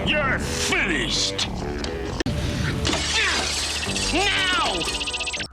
You're finished! Now!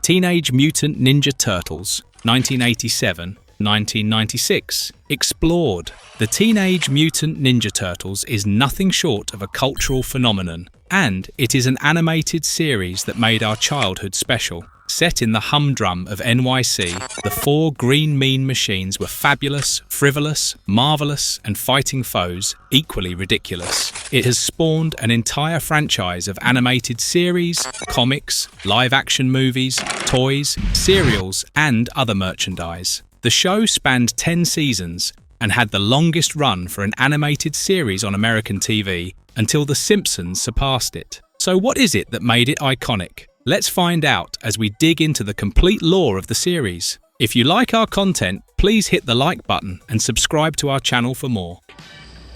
Teenage Mutant Ninja Turtles, 1987-1996, explored. The Teenage Mutant Ninja Turtles is nothing short of a cultural phenomenon, and it is an animated series that made our childhood special. Set in the humdrum of NYC, the four green mean machines were fabulous, frivolous, marvelous, and fighting foes equally ridiculous. It has spawned an entire franchise of animated series, comics, live-action movies, toys, cereals, and other merchandise. The show spanned 10 seasons and had the longest run for an animated series on American TV until The Simpsons surpassed it. So what is it that made it iconic? Let's find out as we dig into the complete lore of the series. If you like our content, please hit the like button and subscribe to our channel for more.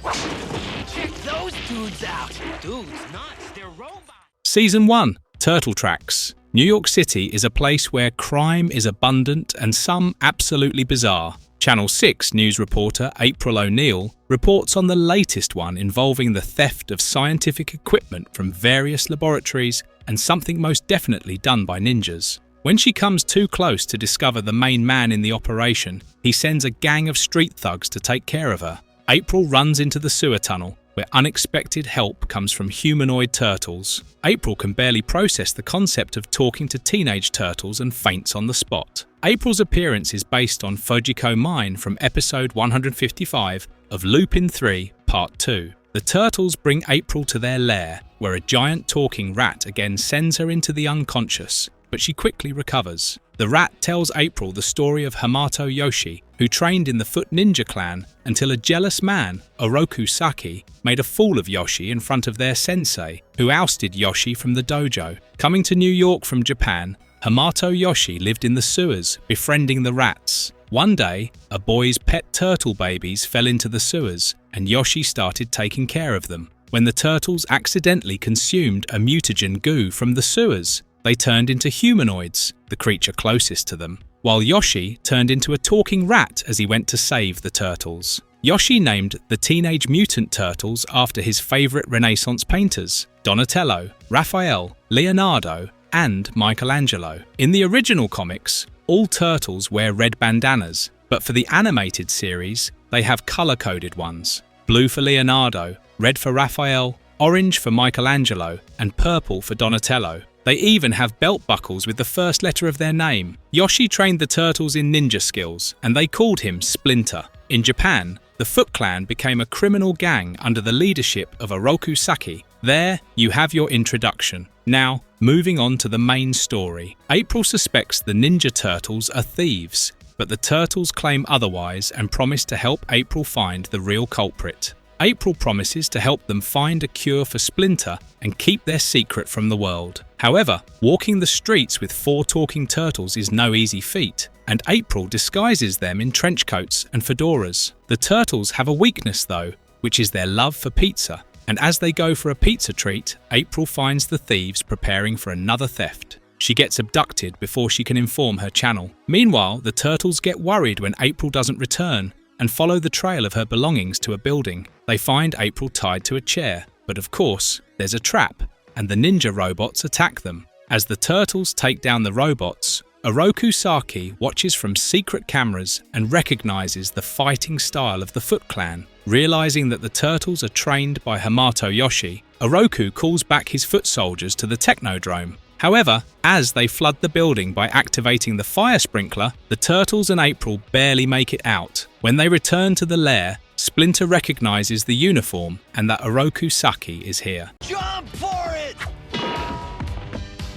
Check those dudes out. Dudes, nuts, they're robots. Season 1, Turtle Tracks. New York City is a place where crime is abundant and some absolutely bizarre. Channel 6 news reporter April O'Neil reports on the latest one involving the theft of scientific equipment from various laboratories and something most definitely done by ninjas. When she comes too close to discover the main man in the operation, he sends a gang of street thugs to take care of her. April runs into the sewer tunnel, where unexpected help comes from humanoid turtles. April can barely process the concept of talking to teenage turtles and faints on the spot. April's appearance is based on Fujiko Mine from episode 155 of Lupin 3 Part 2. The turtles bring April to their lair, where a giant talking rat again sends her into the unconscious, but she quickly recovers. The rat tells April the story of Hamato Yoshi, who trained in the Foot Ninja clan until a jealous man, Oroku Saki, made a fool of Yoshi in front of their sensei, who ousted Yoshi from the dojo. Coming to New York from Japan, Hamato Yoshi lived in the sewers, befriending the rats. One day, a boy's pet turtle babies fell into the sewers, and Yoshi started taking care of them. When the turtles accidentally consumed a mutagen goo from the sewers, they turned into humanoids, the creature closest to them, while Yoshi turned into a talking rat as he went to save the turtles. Yoshi named the Teenage Mutant Turtles after his favourite Renaissance painters, Donatello, Raphael, Leonardo, and Michelangelo. In the original comics, all turtles wear red bandanas, but for the animated series, they have colour-coded ones. Blue for Leonardo, red for Raphael, orange for Michelangelo, and purple for Donatello. They even have belt buckles with the first letter of their name. Yoshi trained the turtles in ninja skills, and they called him Splinter. In Japan, the Foot Clan became a criminal gang under the leadership of Oroku Saki. There, you have your introduction. Now, moving on to the main story. April suspects the Ninja Turtles are thieves, but the turtles claim otherwise and promise to help April find the real culprit. April promises to help them find a cure for Splinter and keep their secret from the world. However, walking the streets with 4 talking turtles is no easy feat, and April disguises them in trench coats and fedoras. The turtles have a weakness though, which is their love for pizza, and as they go for a pizza treat, April finds the thieves preparing for another theft. She gets abducted before she can inform her channel. Meanwhile, the turtles get worried when April doesn't return and follow the trail of her belongings to a building. They find April tied to a chair, but of course, there's a trap, and the ninja robots attack them. As the turtles take down the robots, Oroku Saki watches from secret cameras and recognizes the fighting style of the Foot Clan. Realizing that the turtles are trained by Hamato Yoshi, Oroku calls back his foot soldiers to the Technodrome. However, as they flood the building by activating the fire sprinkler, the turtles and April barely make it out. When they return to the lair, Splinter recognizes the uniform and that Oroku Saki is here. Jump for it!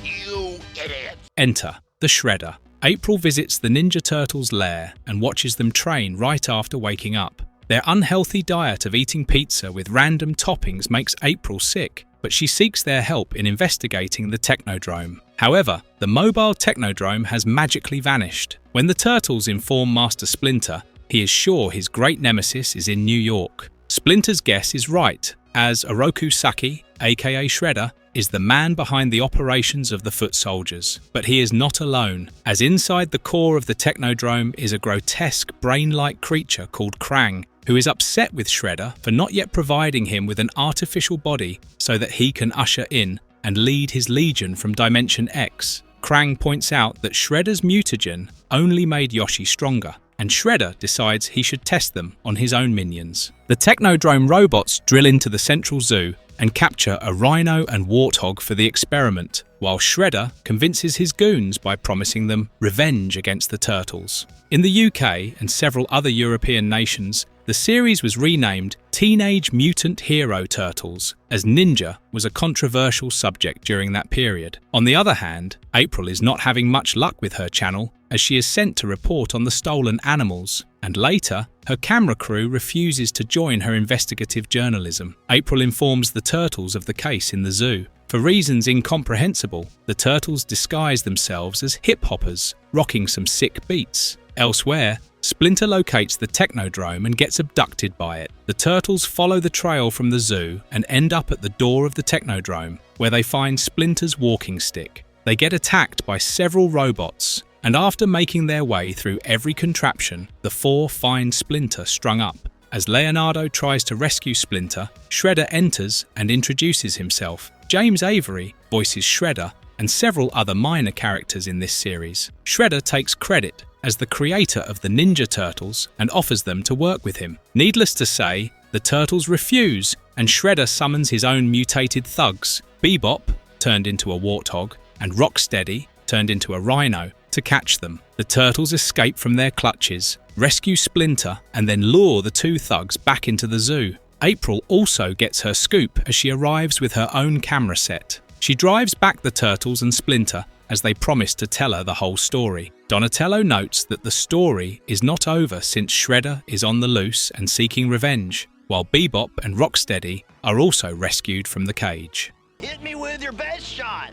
You idiot! Enter the Shredder. April visits the Ninja Turtles' lair and watches them train right after waking up. Their unhealthy diet of eating pizza with random toppings makes April sick, but she seeks their help in investigating the Technodrome. However, the mobile Technodrome has magically vanished. When the turtles inform Master Splinter, he is sure his great nemesis is in New York. Splinter's guess is right, as Oroku Saki, aka Shredder, is the man behind the operations of the foot soldiers. But he is not alone, as inside the core of the Technodrome is a grotesque brain-like creature called Krang, who is upset with Shredder for not yet providing him with an artificial body so that he can usher in and lead his legion from Dimension X. Krang points out that Shredder's mutagen only made Yoshi stronger, and Shredder decides he should test them on his own minions. The Technodrome robots drill into the central zoo and capture a rhino and warthog for the experiment, while Shredder convinces his goons by promising them revenge against the Turtles. In the UK and several other European nations, the series was renamed Teenage Mutant Hero Turtles, as ninja was a controversial subject during that period. On the other hand, April is not having much luck with her channel, as she is sent to report on the stolen animals, and later, her camera crew refuses to join her investigative journalism. April informs the Turtles of the case in the zoo. For reasons incomprehensible, the Turtles disguise themselves as hip-hoppers, rocking some sick beats. Elsewhere, Splinter locates the Technodrome and gets abducted by it. The Turtles follow the trail from the zoo and end up at the door of the Technodrome, where they find Splinter's walking stick. They get attacked by several robots, and after making their way through every contraption, the four find Splinter strung up. As Leonardo tries to rescue Splinter, Shredder enters and introduces himself. James Avery voices Shredder and several other minor characters in this series. Shredder takes credit as the creator of the Ninja Turtles and offers them to work with him. Needless to say, the Turtles refuse, and Shredder summons his own mutated thugs, Bebop, turned into a warthog, and Rocksteady, turned into a rhino, to catch them. The Turtles escape from their clutches, rescue Splinter, and then lure the two thugs back into the zoo. April also gets her scoop as she arrives with her own camera set. She drives back the Turtles and Splinter as they promise to tell her the whole story. Donatello notes that the story is not over since Shredder is on the loose and seeking revenge, while Bebop and Rocksteady are also rescued from the cage. Hit me with your best shot.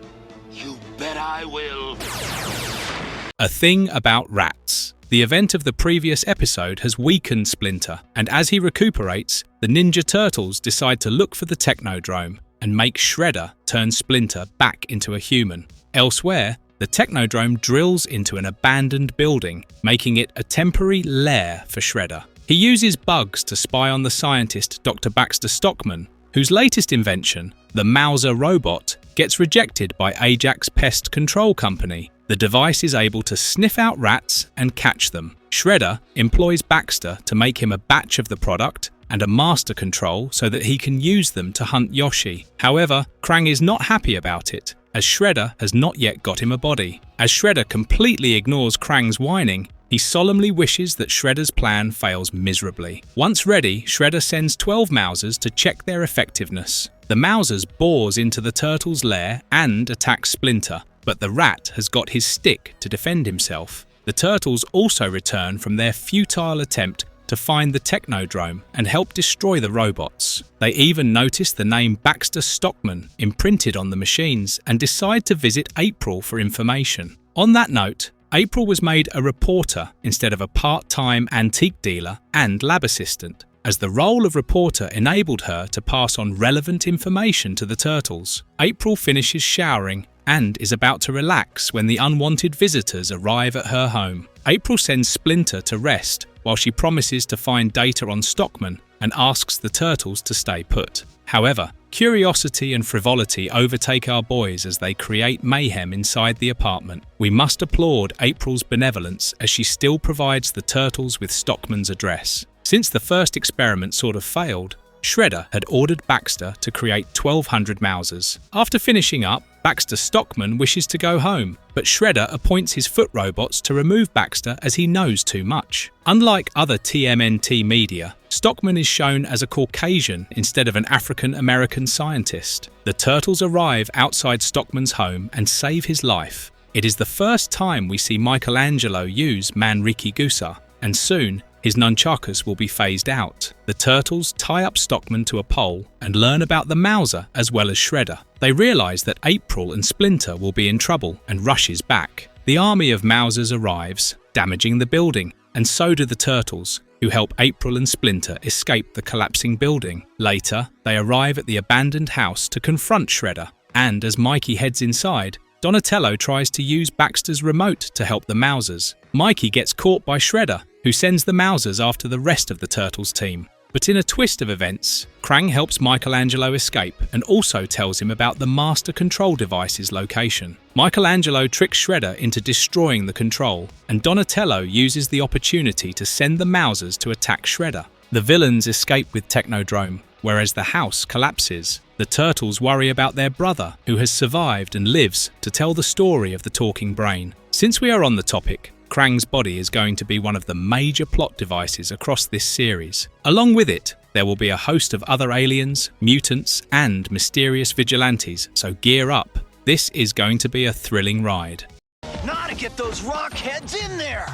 You bet I will. A thing about rats. The event of the previous episode has weakened Splinter, and as he recuperates, the Ninja Turtles decide to look for the Technodrome and make Shredder turn Splinter back into a human. Elsewhere, the Technodrome drills into an abandoned building, making it a temporary lair for Shredder. He uses bugs to spy on the scientist Dr. Baxter Stockman, whose latest invention, the Mauser robot, gets rejected by Ajax Pest Control Company. The device is able to sniff out rats and catch them. Shredder employs Baxter to make him a batch of the product and a master control so that he can use them to hunt Yoshi. However, Krang is not happy about it, as Shredder has not yet got him a body. As Shredder completely ignores Krang's whining, he solemnly wishes that Shredder's plan fails miserably. Once ready, Shredder sends 12 Mausers to check their effectiveness. The Mausers bores into the Turtles' lair and attack Splinter, but the rat has got his stick to defend himself. The Turtles also return from their futile attempt to find the Technodrome and help destroy the robots. They even notice the name Baxter Stockman imprinted on the machines and decide to visit April for information. On that note, April was made a reporter instead of a part-time antique dealer and lab assistant, as the role of reporter enabled her to pass on relevant information to the Turtles. April finishes showering and is about to relax when the unwanted visitors arrive at her home. April sends Splinter to rest while she promises to find data on Stockman and asks the Turtles to stay put. However, curiosity and frivolity overtake our boys as they create mayhem inside the apartment. We must applaud April's benevolence as she still provides the Turtles with Stockman's address. Since the first experiment sort of failed, Shredder had ordered Baxter to create 1,200 Mausers. After finishing up, Baxter Stockman wishes to go home, but Shredder appoints his foot robots to remove Baxter as he knows too much. Unlike other TMNT media, Stockman is shown as a Caucasian instead of an African-American scientist. The Turtles arrive outside Stockman's home and save his life. It is the first time we see Michelangelo use Manriki Gusa, and soon his nunchakus will be phased out. The Turtles tie up Stockman to a pole and learn about the Mauser as well as Shredder. They realise that April and Splinter will be in trouble and rushes back. The army of Mausers arrives, damaging the building, and so do the Turtles, who help April and Splinter escape the collapsing building. Later, they arrive at the abandoned house to confront Shredder, and as Mikey heads inside, Donatello tries to use Baxter's remote to help the Mausers. Mikey gets caught by Shredder, who sends the Mousers after the rest of the Turtles team. But in a twist of events, Krang helps Michelangelo escape and also tells him about the Master Control device's location. Michelangelo tricks Shredder into destroying the control, and Donatello uses the opportunity to send the Mousers to attack Shredder. The villains escape with Technodrome, whereas the house collapses. The Turtles worry about their brother, who has survived and lives to tell the story of the talking brain. Since we are on the topic, Krang's body is going to be one of the major plot devices across this series. Along with it, there will be a host of other aliens, mutants, and mysterious vigilantes, so gear up. This is going to be a thrilling ride. Now to get those rock heads in there!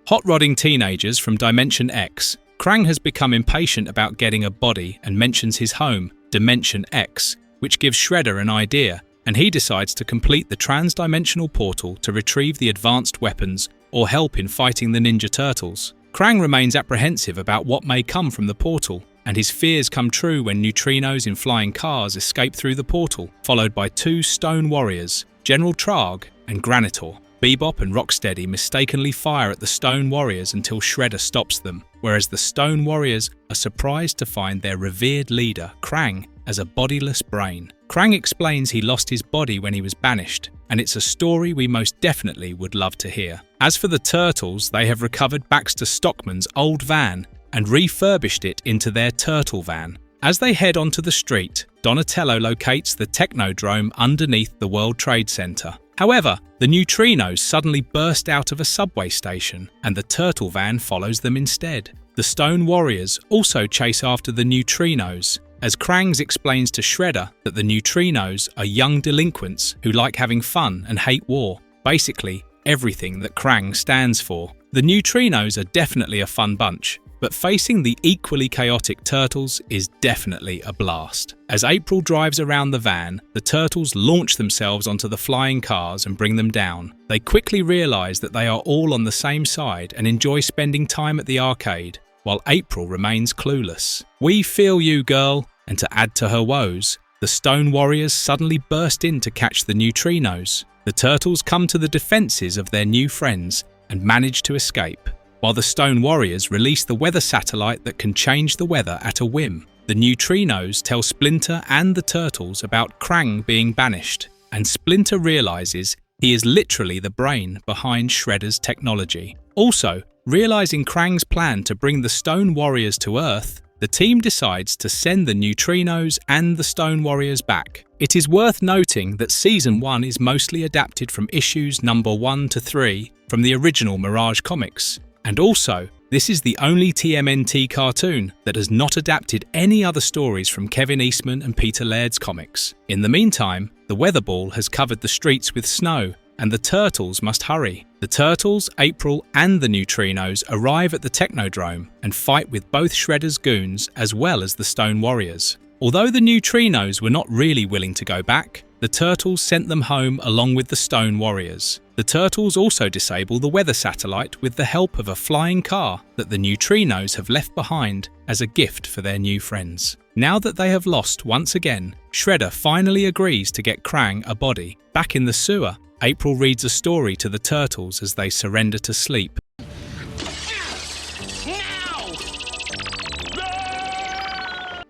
Hot-rodding teenagers from Dimension X, Krang has become impatient about getting a body and mentions his home, Dimension X, which gives Shredder an idea, and he decides to complete the trans-dimensional portal to retrieve the advanced weapons or help in fighting the Ninja Turtles. Krang remains apprehensive about what may come from the portal, and his fears come true when neutrinos in flying cars escape through the portal, followed by two stone warriors, General Trarg and Granitor. Bebop and Rocksteady mistakenly fire at the Stone Warriors until Shredder stops them, whereas the Stone Warriors are surprised to find their revered leader, Krang, as a bodiless brain. Krang explains he lost his body when he was banished, and it's a story we most definitely would love to hear. As for the Turtles, they have recovered Baxter Stockman's old van and refurbished it into their Turtle van. As they head onto the street, Donatello locates the Technodrome underneath the World Trade Center. However, the neutrinos suddenly burst out of a subway station, and the Turtle van follows them instead. The Stone Warriors also chase after the neutrinos, as Krang explains to Shredder that the neutrinos are young delinquents who like having fun and hate war. Basically, everything that Krang stands for. The neutrinos are definitely a fun bunch, but facing the equally chaotic Turtles is definitely a blast. As April drives around the van, the Turtles launch themselves onto the flying cars and bring them down. They quickly realise that they are all on the same side and enjoy spending time at the arcade, while April remains clueless. "We feel you, girl," and to add to her woes, the Stone Warriors suddenly burst in to catch the neutrinos. The Turtles come to the defences of their new friends and manage to escape, while the Stone Warriors release the weather satellite that can change the weather at a whim. The neutrinos tell Splinter and the Turtles about Krang being banished, and Splinter realises he is literally the brain behind Shredder's technology. Also, realising Krang's plan to bring the Stone Warriors to Earth, the team decides to send the neutrinos and the Stone Warriors back. It is worth noting that Season 1 is mostly adapted from issues number 1 to 3 from the original Mirage comics. And also, this is the only TMNT cartoon that has not adapted any other stories from Kevin Eastman and Peter Laird's comics. In the meantime, the weather ball has covered the streets with snow, and the Turtles must hurry. The Turtles, April, and the neutrinos arrive at the Technodrome and fight with both Shredder's goons as well as the Stone Warriors. Although the neutrinos were not really willing to go back, the Turtles sent them home along with the Stone Warriors. The Turtles also disable the weather satellite with the help of a flying car that the neutrinos have left behind as a gift for their new friends. Now that they have lost once again, Shredder finally agrees to get Krang a body. Back in the sewer, April reads a story to the Turtles as they surrender to sleep.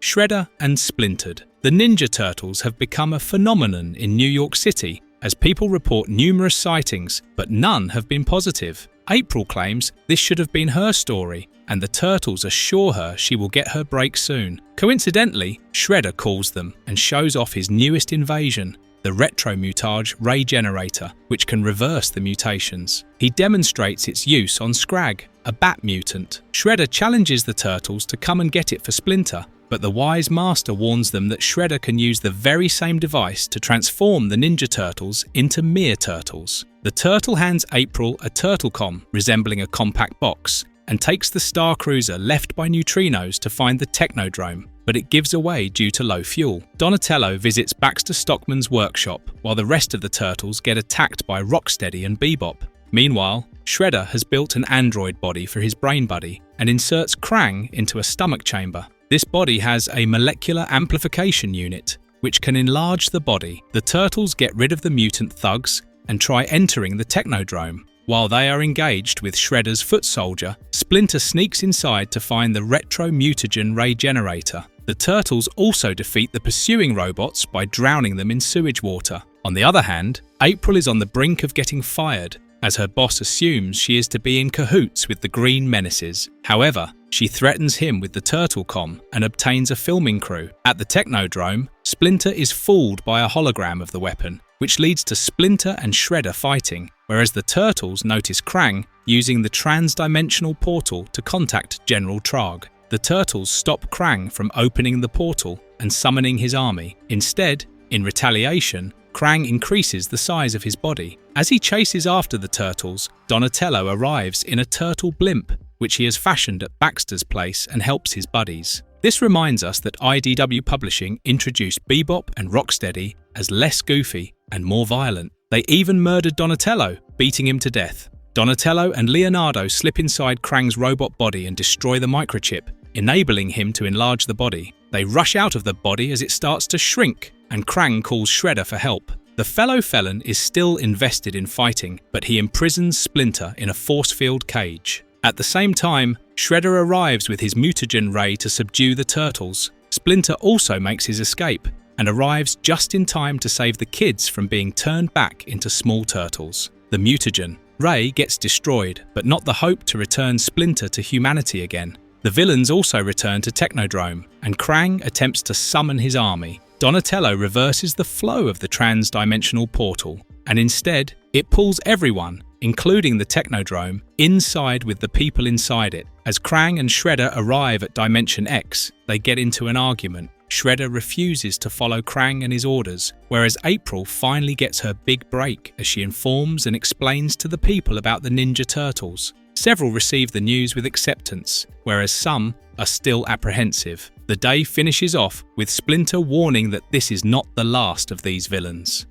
Shredder and Splintered. The Ninja Turtles have become a phenomenon in New York City, as people report numerous sightings, but none have been positive. April claims this should have been her story, and the Turtles assure her she will get her break soon. Coincidentally, Shredder calls them and shows off his newest invasion, the Retromutage Ray Generator, which can reverse the mutations. He demonstrates its use on Scrag, a bat mutant. Shredder challenges the Turtles to come and get it for Splinter, but the wise master warns them that Shredder can use the very same device to transform the Ninja Turtles into mere turtles. The Turtle hands April a Turtlecom resembling a compact box and takes the Star Cruiser left by neutrinos to find the Technodrome, but it gives away due to low fuel. Donatello visits Baxter Stockman's workshop while the rest of the Turtles get attacked by Rocksteady and Bebop. Meanwhile, Shredder has built an android body for his brain buddy and inserts Krang into a stomach chamber. This body has a molecular amplification unit, which can enlarge the body. The Turtles get rid of the mutant thugs and try entering the Technodrome, While they are engaged with Shredder's foot soldier, Splinter sneaks inside to find the retro mutagen ray generator. The Turtles also defeat the pursuing robots by drowning them in sewage water. On the other hand, April is on the brink of getting fired, as her boss assumes she is to be in cahoots with the Green Menaces. However, she threatens him with the Turtlecom and obtains a filming crew. At the Technodrome, Splinter is fooled by a hologram of the weapon, which leads to Splinter and Shredder fighting, whereas the Turtles notice Krang using the trans-dimensional portal to contact General Trog. The Turtles stop Krang from opening the portal and summoning his army. Instead, in retaliation, Krang increases the size of his body. As he chases after the Turtles, Donatello arrives in a turtle blimp, which he has fashioned at Baxter's place and helps his buddies. This reminds us that IDW Publishing introduced Bebop and Rocksteady as less goofy and more violent. They even murdered Donatello, beating him to death. Donatello and Leonardo slip inside Krang's robot body and destroy the microchip, enabling him to enlarge the body. They rush out of the body as it starts to shrink, and Krang calls Shredder for help. The fellow felon is still invested in fighting, but he imprisons Splinter in a force field cage. At the same time, Shredder arrives with his mutagen ray to subdue the Turtles. Splinter also makes his escape, and arrives just in time to save the kids from being turned back into small turtles. The mutagen ray gets destroyed, but not the hope to return Splinter to humanity again. The villains also return to Technodrome, and Krang attempts to summon his army. Donatello reverses the flow of the trans-dimensional portal, and instead, it pulls everyone, including the Technodrome, inside with the people inside it. As Krang and Shredder arrive at Dimension X, they get into an argument. Shredder refuses to follow Krang and his orders, whereas April finally gets her big break as she informs and explains to the people about the Ninja Turtles. Several receive the news with acceptance, whereas some are still apprehensive. The day finishes off with Splinter warning that this is not the last of these villains.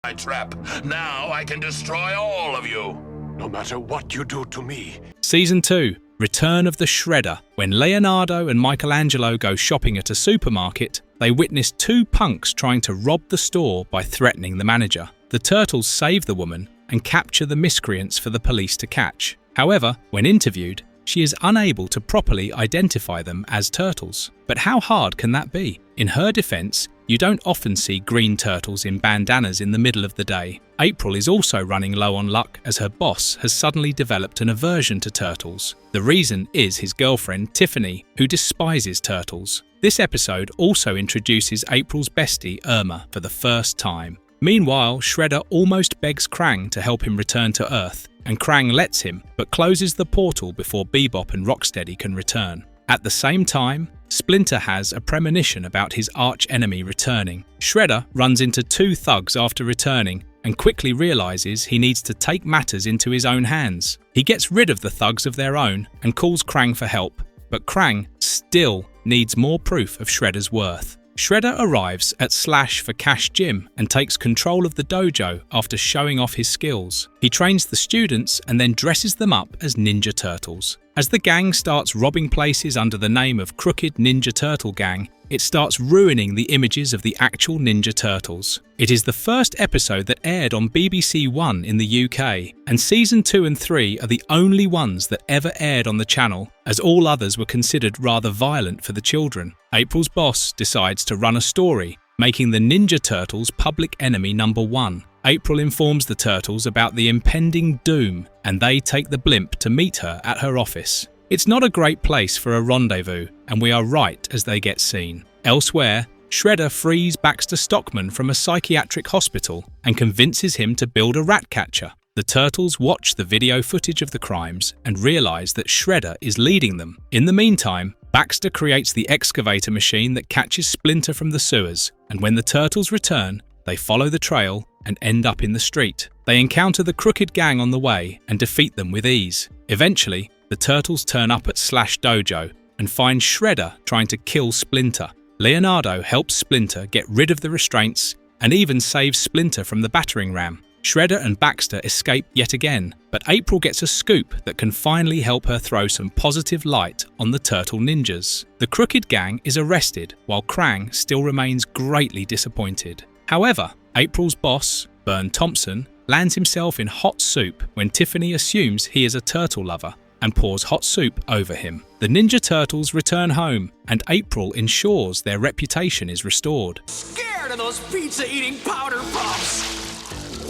My trap. Now I can destroy all of you. No matter what you do to me. Season 2, Return of the Shredder. When Leonardo and Michelangelo go shopping at a supermarket, they witness two punks trying to rob the store by threatening the manager. The Turtles save the woman and capture the miscreants for the police to catch. However, when interviewed, she is unable to properly identify them as turtles. But how hard can that be? In her defense, you don't often see green turtles in bandanas in the middle of the day. April is also running low on luck as her boss has suddenly developed an aversion to turtles. The reason is his girlfriend Tiffany, who despises turtles. This episode also introduces April's bestie Irma for the first time. Meanwhile, Shredder almost begs Krang to help him return to Earth, and Krang lets him, but closes the portal before Bebop and Rocksteady can return. At the same time, Splinter has a premonition about his arch-enemy returning. Shredder runs into two thugs after returning and quickly realizes he needs to take matters into his own hands. He gets rid of the thugs of their own and calls Krang for help, but Krang still needs more proof of Shredder's worth. Shredder arrives at Slash for Cash Gym and takes control of the dojo after showing off his skills. He trains the students and then dresses them up as Ninja Turtles. As the gang starts robbing places under the name of Crooked Ninja Turtle Gang, it starts ruining the images of the actual Ninja Turtles. It is the first episode that aired on BBC One in the UK, and Season 2 and 3 are the only ones that ever aired on the channel, as all others were considered rather violent for the children. April's boss decides to run a story, making the Ninja Turtles public enemy number 1. April informs the Turtles about the impending doom, and they take the blimp to meet her at her office. It's not a great place for a rendezvous, and we are right as they get seen. Elsewhere, Shredder frees Baxter Stockman from a psychiatric hospital and convinces him to build a rat catcher. The Turtles watch the video footage of the crimes and realize that Shredder is leading them. In the meantime, Baxter creates the excavator machine that catches Splinter from the sewers, and when the Turtles return, they follow the trail and end up in the street. They encounter the Crooked Gang on the way and defeat them with ease. Eventually, the Turtles turn up at Slash Dojo and find Shredder trying to kill Splinter. Leonardo helps Splinter get rid of the restraints and even saves Splinter from the battering ram. Shredder and Baxter escape yet again, but April gets a scoop that can finally help her throw some positive light on the Turtle Ninjas. The Crooked Gang is arrested while Krang still remains greatly disappointed. However, April's boss, Bern Thompson, lands himself in hot soup when Tiffany assumes he is a turtle lover and pours hot soup over him. The Ninja Turtles return home, and April ensures their reputation is restored. Scared of those pizza-eating powder puffs.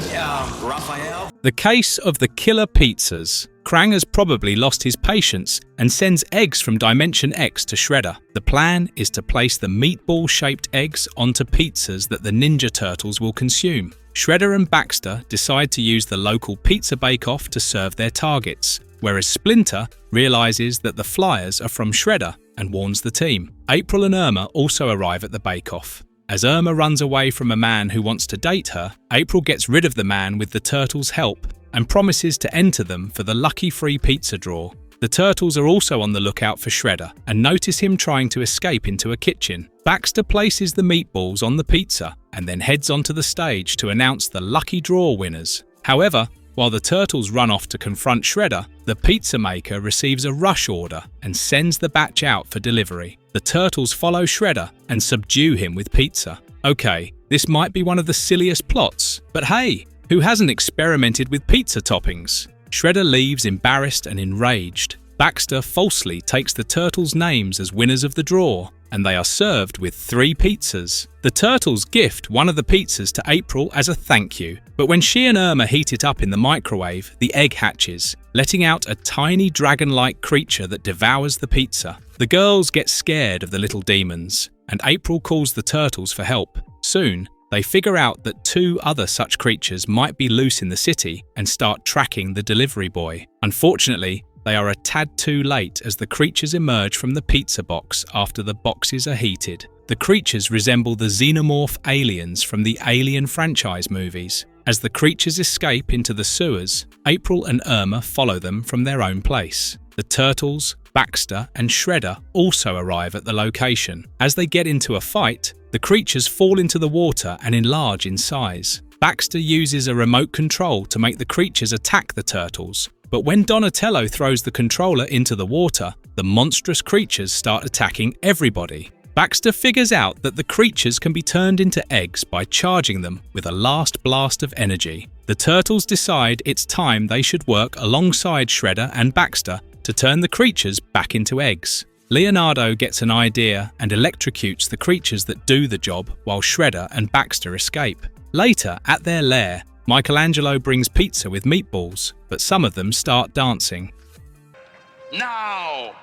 Yeah, Raphael. The case of the killer pizzas. Krang has probably lost his patience and sends eggs from Dimension X to Shredder. The plan is to place the meatball-shaped eggs onto pizzas that the Ninja Turtles will consume. Shredder and Baxter decide to use the local pizza bake-off to serve their targets, whereas Splinter realizes that the flyers are from Shredder and warns the team. April and Irma also arrive at the bake-off. As Irma runs away from a man who wants to date her, April gets rid of the man with the Turtles' help and promises to enter them for the lucky free pizza draw. The Turtles are also on the lookout for Shredder and notice him trying to escape into a kitchen. Baxter places the meatballs on the pizza and then heads onto the stage to announce the lucky draw winners. However, while the Turtles run off to confront Shredder, the pizza maker receives a rush order and sends the batch out for delivery. The Turtles follow Shredder and subdue him with pizza. Okay, this might be one of the silliest plots, but hey, who hasn't experimented with pizza toppings? Shredder leaves embarrassed and enraged. Baxter falsely takes the Turtles' names as winners of the draw, and they are served with 3 pizzas. The Turtles gift one of the pizzas to April as a thank you, but when she and Irma heat it up in the microwave, the egg hatches, letting out a tiny dragon-like creature that devours the pizza. The girls get scared of the little demons, and April calls the Turtles for help. Soon, they figure out that 2 other such creatures might be loose in the city and start tracking the delivery boy. Unfortunately, they are a tad too late as the creatures emerge from the pizza box after the boxes are heated. The creatures resemble the xenomorph aliens from the Alien franchise movies. As the creatures escape into the sewers, April and Irma follow them from their own place. The Turtles, Baxter, and Shredder also arrive at the location. As they get into a fight, the creatures fall into the water and enlarge in size. Baxter uses a remote control to make the creatures attack the Turtles, but when Donatello throws the controller into the water, the monstrous creatures start attacking everybody. Baxter figures out that the creatures can be turned into eggs by charging them with a last blast of energy. The Turtles decide it's time they should work alongside Shredder and Baxter to turn the creatures back into eggs. Leonardo gets an idea and electrocutes the creatures that do the job while Shredder and Baxter escape. Later, at their lair, Michelangelo brings pizza with meatballs, but some of them start dancing. No!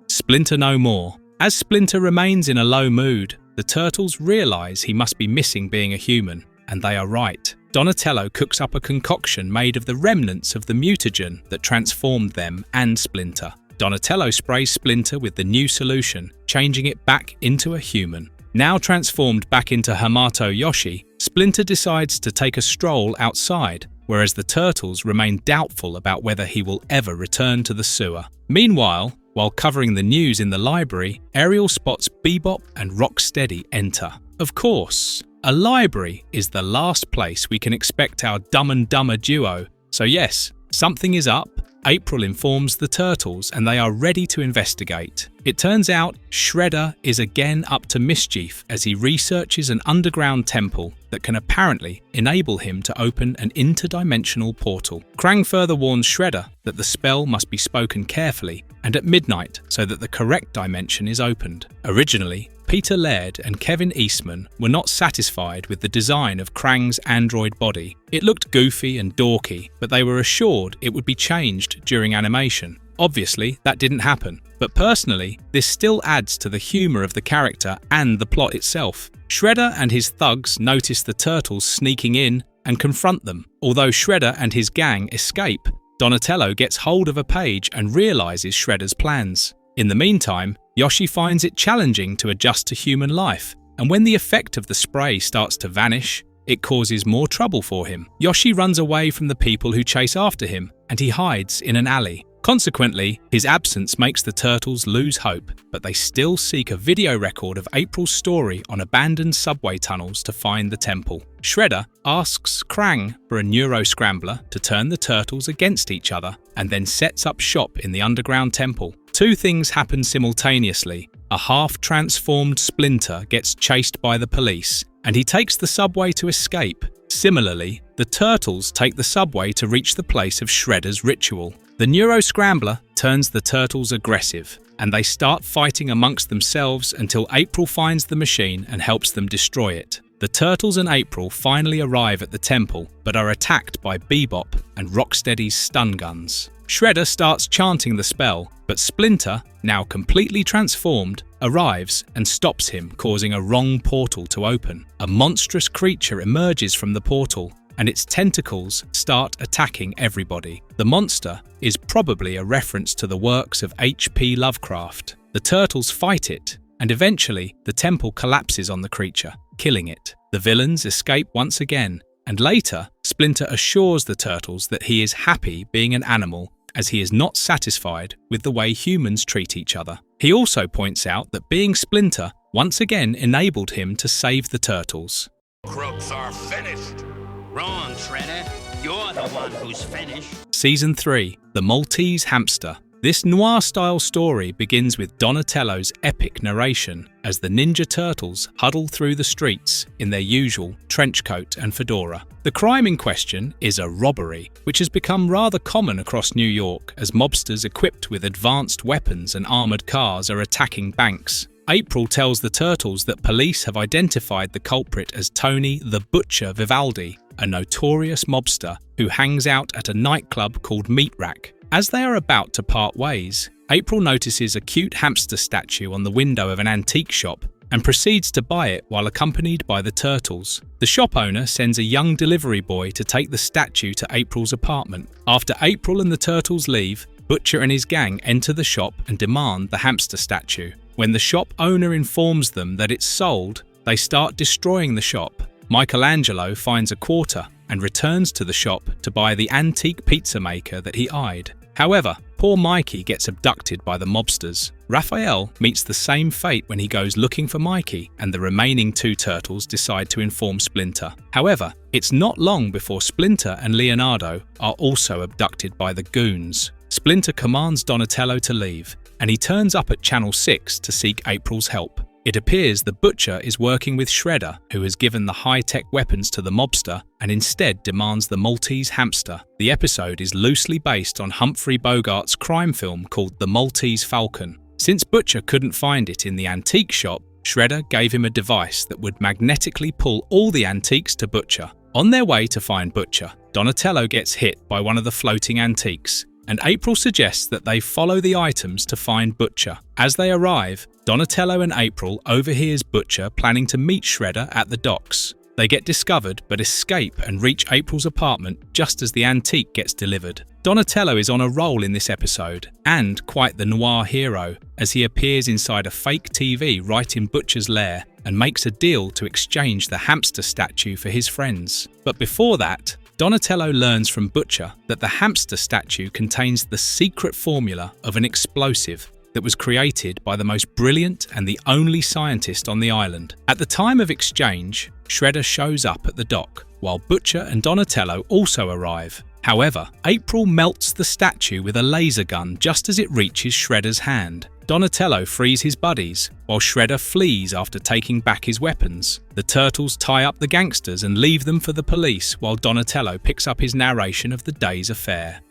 Splinter no more. As Splinter remains in a low mood, the Turtles realize he must be missing being a human, and they are right. Donatello cooks up a concoction made of the remnants of the mutagen that transformed them and Splinter. Donatello sprays Splinter with the new solution, changing it back into a human. Now transformed back into Hamato Yoshi, Splinter decides to take a stroll outside, whereas the Turtles remain doubtful about whether he will ever return to the sewer. Meanwhile, while covering the news in the library, Ariel spots Bebop and Rocksteady enter. Of course, a library is the last place we can expect our Dumb and Dumber duo, so yes, something is up. April informs the Turtles and they are ready to investigate. It turns out Shredder is again up to mischief as he researches an underground temple that can apparently enable him to open an interdimensional portal. Krang further warns Shredder that the spell must be spoken carefully and at midnight so that the correct dimension is opened. Originally, Peter Laird and Kevin Eastman were not satisfied with the design of Krang's android body. It looked goofy and dorky, but they were assured it would be changed during animation. Obviously, that didn't happen, but personally, this still adds to the humour of the character and the plot itself. Shredder and his thugs notice the Turtles sneaking in and confront them. Although Shredder and his gang escape, Donatello gets hold of a page and realises Shredder's plans. In the meantime, Yoshi finds it challenging to adjust to human life, and when the effect of the spray starts to vanish, it causes more trouble for him. Yoshi runs away from the people who chase after him, and he hides in an alley. Consequently, his absence makes the Turtles lose hope, but they still seek a video record of April's story on abandoned subway tunnels to find the temple. Shredder asks Krang for a neuro-scrambler to turn the Turtles against each other, and then sets up shop in the underground temple. Two things happen simultaneously. A half-transformed Splinter gets chased by the police, and he takes the subway to escape. Similarly, the Turtles take the subway to reach the place of Shredder's ritual. The Neuro-Scrambler turns the Turtles aggressive, and they start fighting amongst themselves until April finds the machine and helps them destroy it. The Turtles and April finally arrive at the temple, but are attacked by Bebop and Rocksteady's stun guns. Shredder starts chanting the spell, but Splinter, now completely transformed, arrives and stops him, causing a wrong portal to open. A monstrous creature emerges from the portal, and its tentacles start attacking everybody. The monster is probably a reference to the works of H.P. Lovecraft. The Turtles fight it, and eventually the temple collapses on the creature, killing it. The villains escape once again, and later, Splinter assures the Turtles that he is happy being an animal, as he is not satisfied with the way humans treat each other. He also points out that being Splinter once again enabled him to save the Turtles. Crooks are finished. Wrong, Shredder. You're the one who's finished. Season 3, The Maltese Hamster. This noir-style story begins with Donatello's epic narration as the Ninja Turtles huddle through the streets in their usual trench coat and fedora. The crime in question is a robbery, which has become rather common across New York as mobsters equipped with advanced weapons and armored cars are attacking banks. April tells the Turtles that police have identified the culprit as Tony the Butcher Vivaldi, a notorious mobster who hangs out at a nightclub called Meat Rack. As they are about to part ways, April notices a cute hamster statue on the window of an antique shop and proceeds to buy it while accompanied by the Turtles. The shop owner sends a young delivery boy to take the statue to April's apartment. After April and the Turtles leave, Butcher and his gang enter the shop and demand the hamster statue. When the shop owner informs them that it's sold, they start destroying the shop. Michelangelo finds a quarter and returns to the shop to buy the antique pizza maker that he eyed. However, poor Mikey gets abducted by the mobsters. Raphael meets the same fate when he goes looking for Mikey, and the remaining two Turtles decide to inform Splinter. However, it's not long before Splinter and Leonardo are also abducted by the goons. Splinter commands Donatello to leave, and he turns up at Channel 6 to seek April's help. It appears the Butcher is working with Shredder, who has given the high-tech weapons to the mobster and instead demands the Maltese hamster. The episode is loosely based on Humphrey Bogart's crime film called The Maltese Falcon. Since Butcher couldn't find it in the antique shop, Shredder gave him a device that would magnetically pull all the antiques to Butcher. On their way to find Butcher, Donatello gets hit by one of the floating antiques, and April suggests that they follow the items to find Butcher. As they arrive, Donatello and April overhears Butcher planning to meet Shredder at the docks. They get discovered but escape and reach April's apartment just as the antique gets delivered. Donatello is on a roll in this episode, and quite the noir hero, as he appears inside a fake TV right in Butcher's lair and makes a deal to exchange the hamster statue for his friends. But before that, Donatello learns from Butcher that the hamster statue contains the secret formula of an explosive that was created by the most brilliant and the only scientist on the island. At the time of exchange, Shredder shows up at the dock, while Butcher and Donatello also arrive. However, April melts the statue with a laser gun just as it reaches Shredder's hand. Donatello frees his buddies, while Shredder flees after taking back his weapons. The Turtles tie up the gangsters and leave them for the police, while Donatello picks up his narration of the day's affair.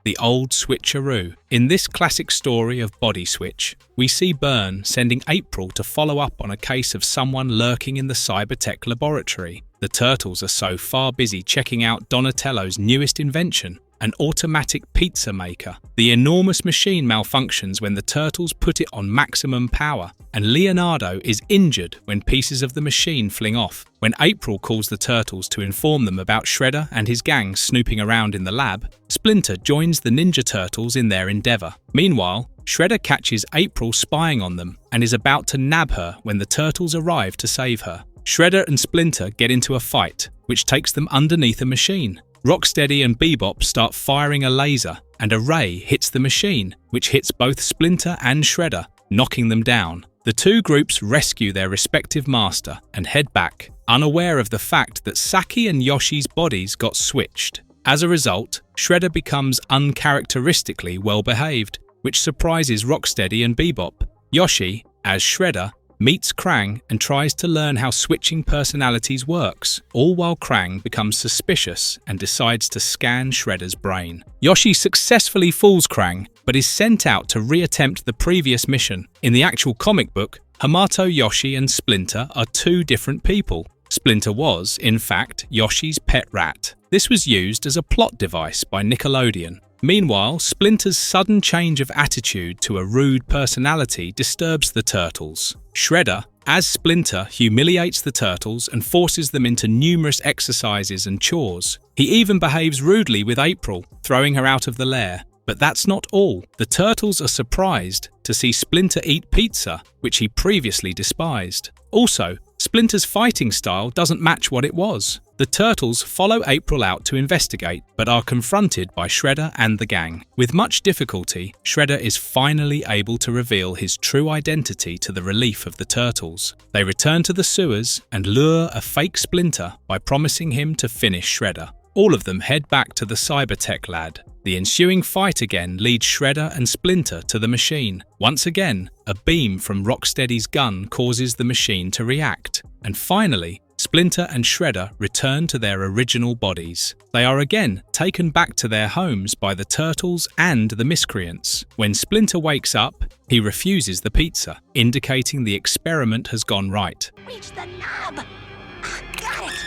The old switcheroo. In this classic story of Body Switch, we see Byrne sending April to follow up on a case of someone lurking in the cybertech laboratory. The Turtles are so far busy checking out Donatello's newest invention, an automatic pizza maker. The enormous machine malfunctions when the Turtles put it on maximum power, and Leonardo is injured when pieces of the machine fling off. When April calls the Turtles to inform them about Shredder and his gang snooping around in the lab, Splinter joins the Ninja Turtles in their endeavor. Meanwhile, Shredder catches April spying on them and is about to nab her when the Turtles arrive to save her. Shredder and Splinter get into a fight, which takes them underneath a machine. Rocksteady and Bebop start firing a laser, and a ray hits the machine, which hits both Splinter and Shredder, knocking them down. The two groups rescue their respective master and head back, unaware of the fact that Saki and Yoshi's bodies got switched. As a result, Shredder becomes uncharacteristically well-behaved, which surprises Rocksteady and Bebop. Yoshi, as Shredder meets Krang and tries to learn how switching personalities works, all while Krang becomes suspicious and decides to scan Shredder's brain. Yoshi successfully fools Krang, but is sent out to reattempt the previous mission. In the actual comic book, Hamato Yoshi and Splinter are two different people. Splinter was, in fact, Yoshi's pet rat. This was used as a plot device by Nickelodeon. Meanwhile, Splinter's sudden change of attitude to a rude personality disturbs the Turtles. Shredder, as Splinter, humiliates the Turtles and forces them into numerous exercises and chores. He even behaves rudely with April, throwing her out of the lair. But that's not all. The Turtles are surprised to see Splinter eat pizza, which he previously despised. Also, Splinter's fighting style doesn't match what it was. The Turtles follow April out to investigate, but are confronted by Shredder and the gang. With much difficulty, Shredder is finally able to reveal his true identity to the relief of the Turtles. They return to the sewers and lure a fake Splinter by promising him to finish Shredder. All of them head back to the Cybertech lad. The ensuing fight again leads Shredder and Splinter to the machine. Once again, a beam from Rocksteady's gun causes the machine to react. And finally, Splinter and Shredder return to their original bodies. They are again taken back to their homes by the Turtles and the Miscreants. When Splinter wakes up, he refuses the pizza, indicating the experiment has gone right. Reach the knob! Got it!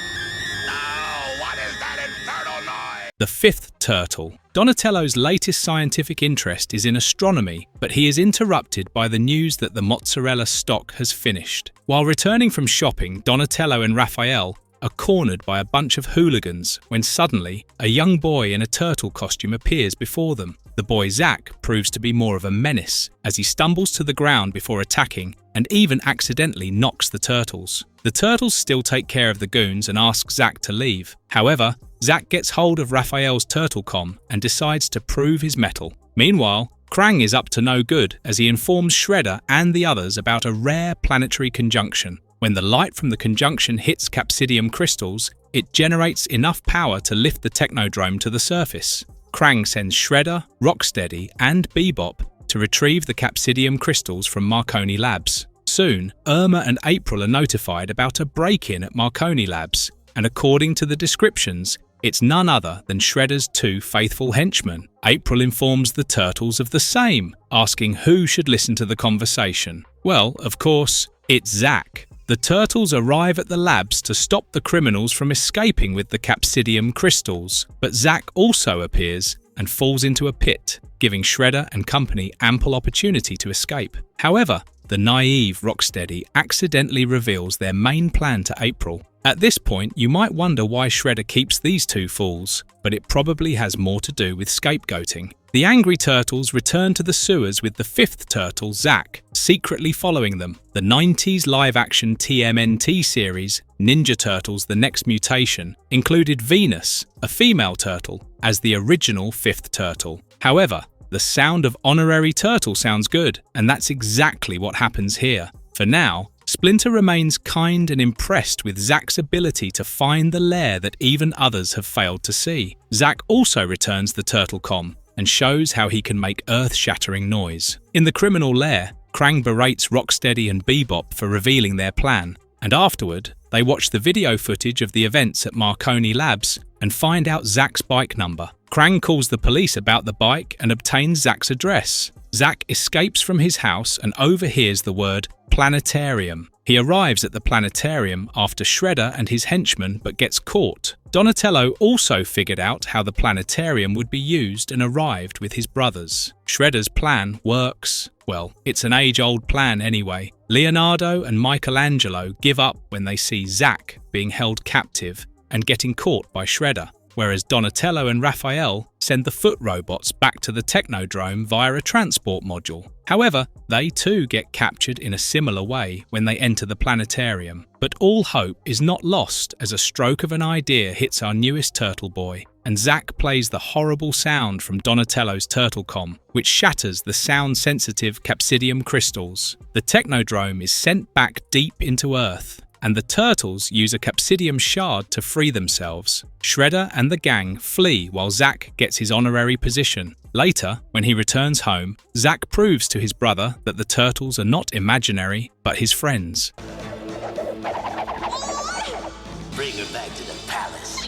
The fifth turtle. Donatello's latest scientific interest is in astronomy, but he is interrupted by the news that the mozzarella stock has finished. While returning from shopping, Donatello and Raphael are cornered by a bunch of hooligans when suddenly a young boy in a turtle costume appears before them. The boy Zack proves to be more of a menace as he stumbles to the ground before attacking and even accidentally knocks the turtles. The turtles still take care of the goons and ask Zack to leave. However, Zack gets hold of Raphael's turtle comm and decides to prove his mettle. Meanwhile, Krang is up to no good as he informs Shredder and the others about a rare planetary conjunction. When the light from the conjunction hits Capsidium crystals, it generates enough power to lift the Technodrome to the surface. Krang sends Shredder, Rocksteady, and Bebop to retrieve the Capsidium crystals from Marconi Labs. Soon, Irma and April are notified about a break-in at Marconi Labs, and according to the descriptions, it's none other than Shredder's two faithful henchmen. April informs the Turtles of the same, asking who should listen to the conversation. Well, of course, it's Zack. The Turtles arrive at the labs to stop the criminals from escaping with the Capsidium crystals, but Zack also appears and falls into a pit, giving Shredder and company ample opportunity to escape. However, the naive Rocksteady accidentally reveals their main plan to April. At this point, you might wonder why Shredder keeps these two fools, but it probably has more to do with scapegoating. The angry Turtles return to the sewers with the fifth turtle, Zack, secretly following them. The 90s live-action TMNT series, Ninja Turtles: The Next Mutation, included Venus, a female turtle, as the original fifth turtle. However, the sound of honorary turtle sounds good, and that's exactly what happens here. For now, Splinter remains kind and impressed with Zack's ability to find the lair that even others have failed to see. Zack also returns the turtle comm and shows how he can make earth-shattering noise. In the criminal lair, Krang berates Rocksteady and Bebop for revealing their plan, and afterward, they watch the video footage of the events at Marconi Labs and find out Zack's bike number. Krang calls the police about the bike and obtains Zack's address. Zack escapes from his house and overhears the word planetarium. He arrives at the planetarium after Shredder and his henchmen but gets caught. Donatello also figured out how the planetarium would be used and arrived with his brothers. Shredder's plan works. Well, it's an age-old plan anyway. Leonardo and Michelangelo give up when they see Zack being held captive and getting caught by Shredder, whereas Donatello and Raphael send the foot robots back to the Technodrome via a transport module. However, they too get captured in a similar way when they enter the planetarium. But all hope is not lost as a stroke of an idea hits our newest turtle boy, and Zack plays the horrible sound from Donatello's turtle comm, which shatters the sound-sensitive Capsidium crystals. The Technodrome is sent back deep into Earth, and the Turtles use a Capsidium shard to free themselves. Shredder and the gang flee while Zack gets his honorary position. Later, when he returns home, Zack proves to his brother that the Turtles are not imaginary, but his friends. Bring her back to the palace.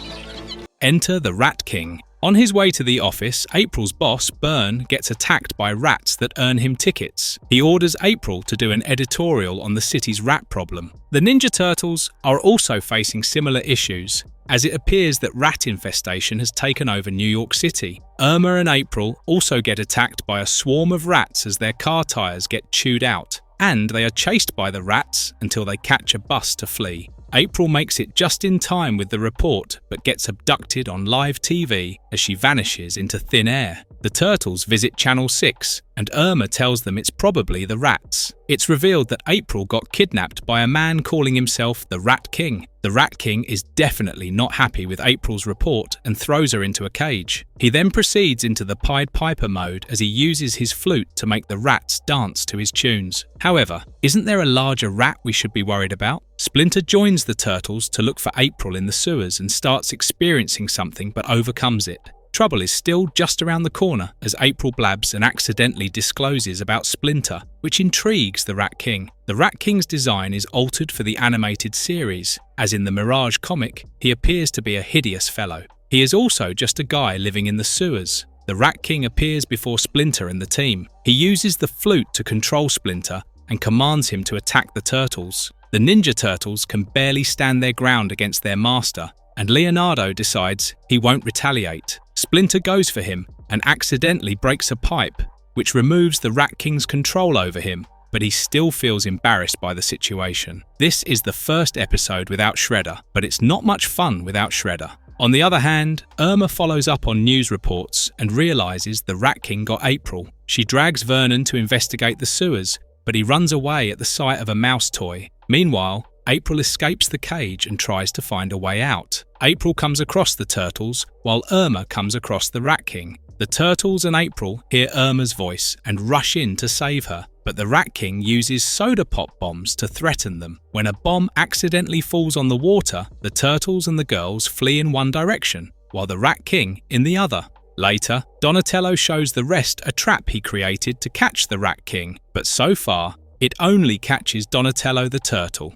Enter the Rat King. On his way to the office, April's boss, Byrne, gets attacked by rats that earn him tickets. He orders April to do an editorial on the city's rat problem. The Ninja Turtles are also facing similar issues, as it appears that rat infestation has taken over New York City. Irma and April also get attacked by a swarm of rats as their car tires get chewed out, and they are chased by the rats until they catch a bus to flee. April makes it just in time with the report, but gets abducted on live TV as she vanishes into thin air. The Turtles visit Channel 6, and Irma tells them it's probably the rats. It's revealed that April got kidnapped by a man calling himself the Rat King. The Rat King is definitely not happy with April's report and throws her into a cage. He then proceeds into the Pied Piper mode as he uses his flute to make the rats dance to his tunes. However, isn't there a larger rat we should be worried about? Splinter joins the Turtles to look for April in the sewers and starts experiencing something but overcomes it. Trouble is still just around the corner as April blabs and accidentally discloses about Splinter, which intrigues the Rat King. The Rat King's design is altered for the animated series, as in the Mirage comic, he appears to be a hideous fellow. He is also just a guy living in the sewers. The Rat King appears before Splinter and the team. He uses the flute to control Splinter and commands him to attack the Turtles. The Ninja Turtles can barely stand their ground against their master, and Leonardo decides he won't retaliate. Splinter goes for him and accidentally breaks a pipe, which removes the Rat King's control over him, but he still feels embarrassed by the situation. This is the first episode without Shredder, but it's not much fun without Shredder. On the other hand, Irma follows up on news reports and realizes the Rat King got April. She drags Vernon to investigate the sewers, but he runs away at the sight of a mouse toy. Meanwhile, April escapes the cage and tries to find a way out. April comes across the Turtles, while Irma comes across the Rat King. The Turtles and April hear Irma's voice and rush in to save her, but the Rat King uses soda pop bombs to threaten them. When a bomb accidentally falls on the water, the Turtles and the girls flee in one direction, while the Rat King in the other. Later, Donatello shows the rest a trap he created to catch the Rat King, but so far, it only catches Donatello the Turtle.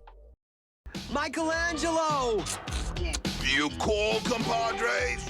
Michelangelo! You cool, compadres?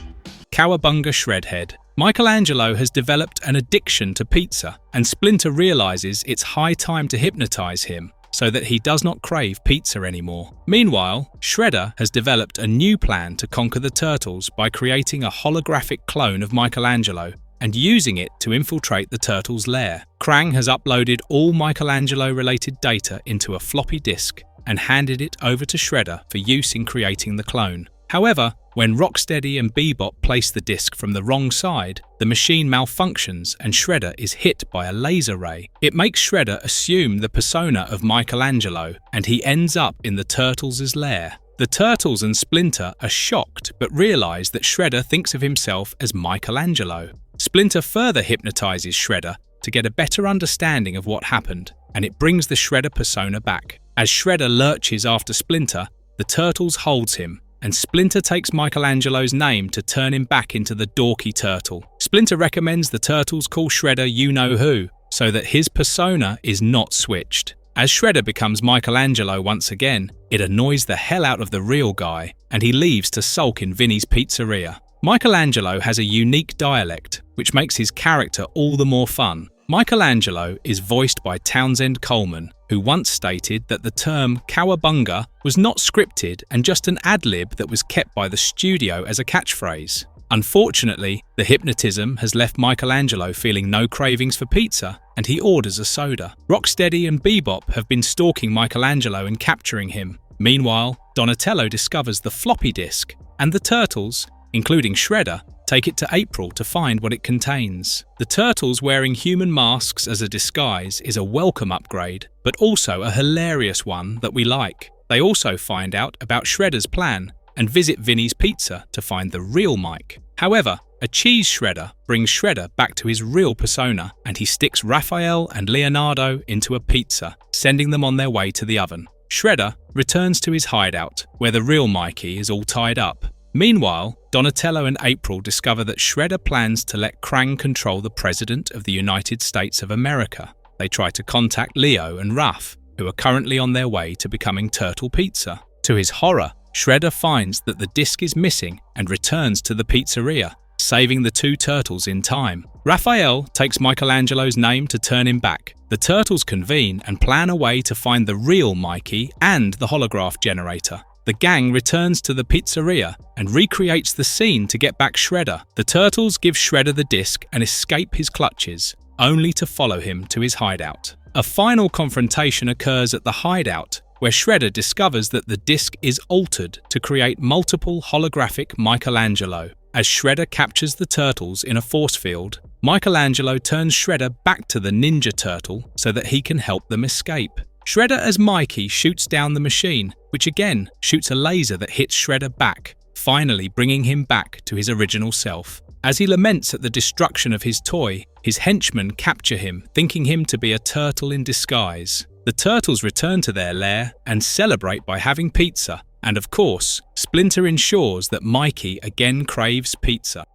Cowabunga Shredhead. Michelangelo has developed an addiction to pizza, and Splinter realizes it's high time to hypnotize him so that he does not crave pizza anymore. Meanwhile, Shredder has developed a new plan to conquer the Turtles by creating a holographic clone of Michelangelo and using it to infiltrate the Turtles' lair. Krang has uploaded all Michelangelo-related data into a floppy disk and handed it over to Shredder for use in creating the clone. However, when Rocksteady and Bebop place the disc from the wrong side, the machine malfunctions and Shredder is hit by a laser ray. It makes Shredder assume the persona of Michelangelo, and he ends up in the Turtles' lair. The Turtles and Splinter are shocked but realize that Shredder thinks of himself as Michelangelo. Splinter further hypnotizes Shredder to get a better understanding of what happened, and it brings the Shredder persona back. As Shredder lurches after Splinter, the Turtles holds him, and Splinter takes Michelangelo's name to turn him back into the dorky turtle. Splinter recommends the Turtles call Shredder you-know-who, so that his persona is not switched. As Shredder becomes Michelangelo once again, it annoys the hell out of the real guy, and he leaves to sulk in Vinny's pizzeria. Michelangelo has a unique dialect, which makes his character all the more fun. Michelangelo is voiced by Townsend Coleman, who once stated that the term cowabunga was not scripted and just an ad-lib that was kept by the studio as a catchphrase. Unfortunately, the hypnotism has left Michelangelo feeling no cravings for pizza, and he orders a soda. Rocksteady and Bebop have been stalking Michelangelo and capturing him. Meanwhile, Donatello discovers the floppy disk, and the Turtles, including Shredder, take it to April to find what it contains. The Turtles wearing human masks as a disguise is a welcome upgrade, but also a hilarious one that we like. They also find out about Shredder's plan and visit Vinny's Pizza to find the real Mike. However, a cheese shredder brings Shredder back to his real persona, and he sticks Raphael and Leonardo into a pizza, sending them on their way to the oven. Shredder returns to his hideout, where the real Mikey is all tied up. Meanwhile, Donatello and April discover that Shredder plans to let Krang control the President of the United States of America. They try to contact Leo and Raph, who are currently on their way to becoming Turtle Pizza. To his horror, Shredder finds that the disc is missing and returns to the pizzeria, saving the two turtles in time. Raphael takes Michelangelo's name to turn him back. The turtles convene and plan a way to find the real Mikey and the holograph generator. The gang returns to the pizzeria and recreates the scene to get back Shredder. The turtles give Shredder the disc and escape his clutches, only to follow him to his hideout. A final confrontation occurs at the hideout, where Shredder discovers that the disc is altered to create multiple holographic Michelangelo. As Shredder captures the turtles in a force field, Michelangelo turns Shredder back to the Ninja Turtle so that he can help them escape. Shredder as Mikey shoots down the machine, which again shoots a laser that hits Shredder back, finally bringing him back to his original self. As he laments at the destruction of his toy, his henchmen capture him, thinking him to be a turtle in disguise. The turtles return to their lair and celebrate by having pizza, and of course, Splinter ensures that Mikey again craves pizza.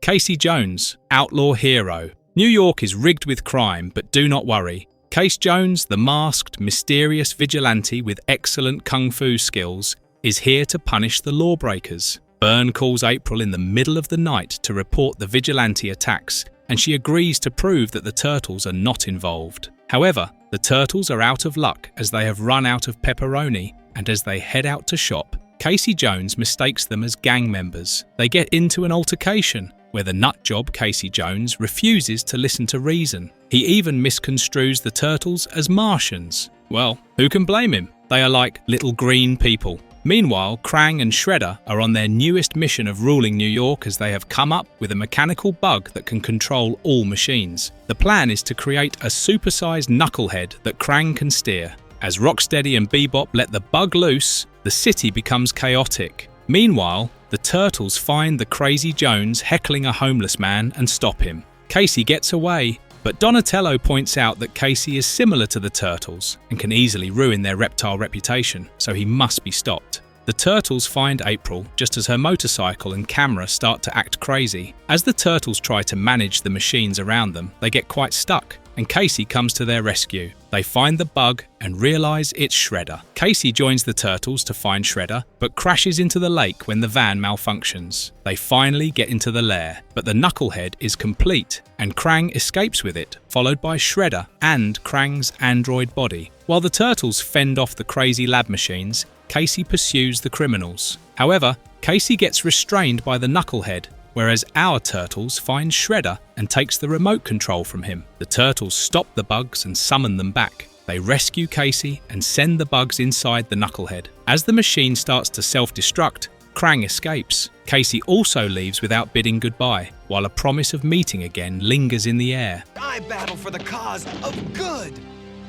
Casey Jones, outlaw hero. New York is rigged with crime, but do not worry. Case Jones, the masked, mysterious vigilante with excellent kung fu skills, is here to punish the lawbreakers. Byrne calls April in the middle of the night to report the vigilante attacks, and she agrees to prove that the turtles are not involved. However, the turtles are out of luck as they have run out of pepperoni, and as they head out to shop, Casey Jones mistakes them as gang members. They get into an altercation, where the nutjob Casey Jones refuses to listen to reason. He even misconstrues the turtles as Martians. Well, who can blame him? They are like little green people. Meanwhile, Krang and Shredder are on their newest mission of ruling New York as they have come up with a mechanical bug that can control all machines. The plan is to create a supersized knucklehead that Krang can steer. As Rocksteady and Bebop let the bug loose, the city becomes chaotic. Meanwhile, the turtles find the crazy Jones heckling a homeless man and stop him. Casey gets away, but Donatello points out that Casey is similar to the turtles and can easily ruin their reptile reputation, so he must be stopped. The turtles find April just as her motorcycle and camera start to act crazy. As the turtles try to manage the machines around them, they get quite stuck, and Casey comes to their rescue. They find the bug and realize it's Shredder. Casey joins the turtles to find Shredder, but crashes into the lake when the van malfunctions. They finally get into the lair, but the knucklehead is complete, and Krang escapes with it, followed by Shredder and Krang's android body. While the turtles fend off the crazy lab machines, Casey pursues the criminals. However, Casey gets restrained by the knucklehead, whereas our turtles find Shredder and takes the remote control from him. The turtles stop the bugs and summon them back. They rescue Casey and send the bugs inside the knucklehead. As the machine starts to self-destruct, Krang escapes. Casey also leaves without bidding goodbye, while a promise of meeting again lingers in the air. I battle for the cause of good.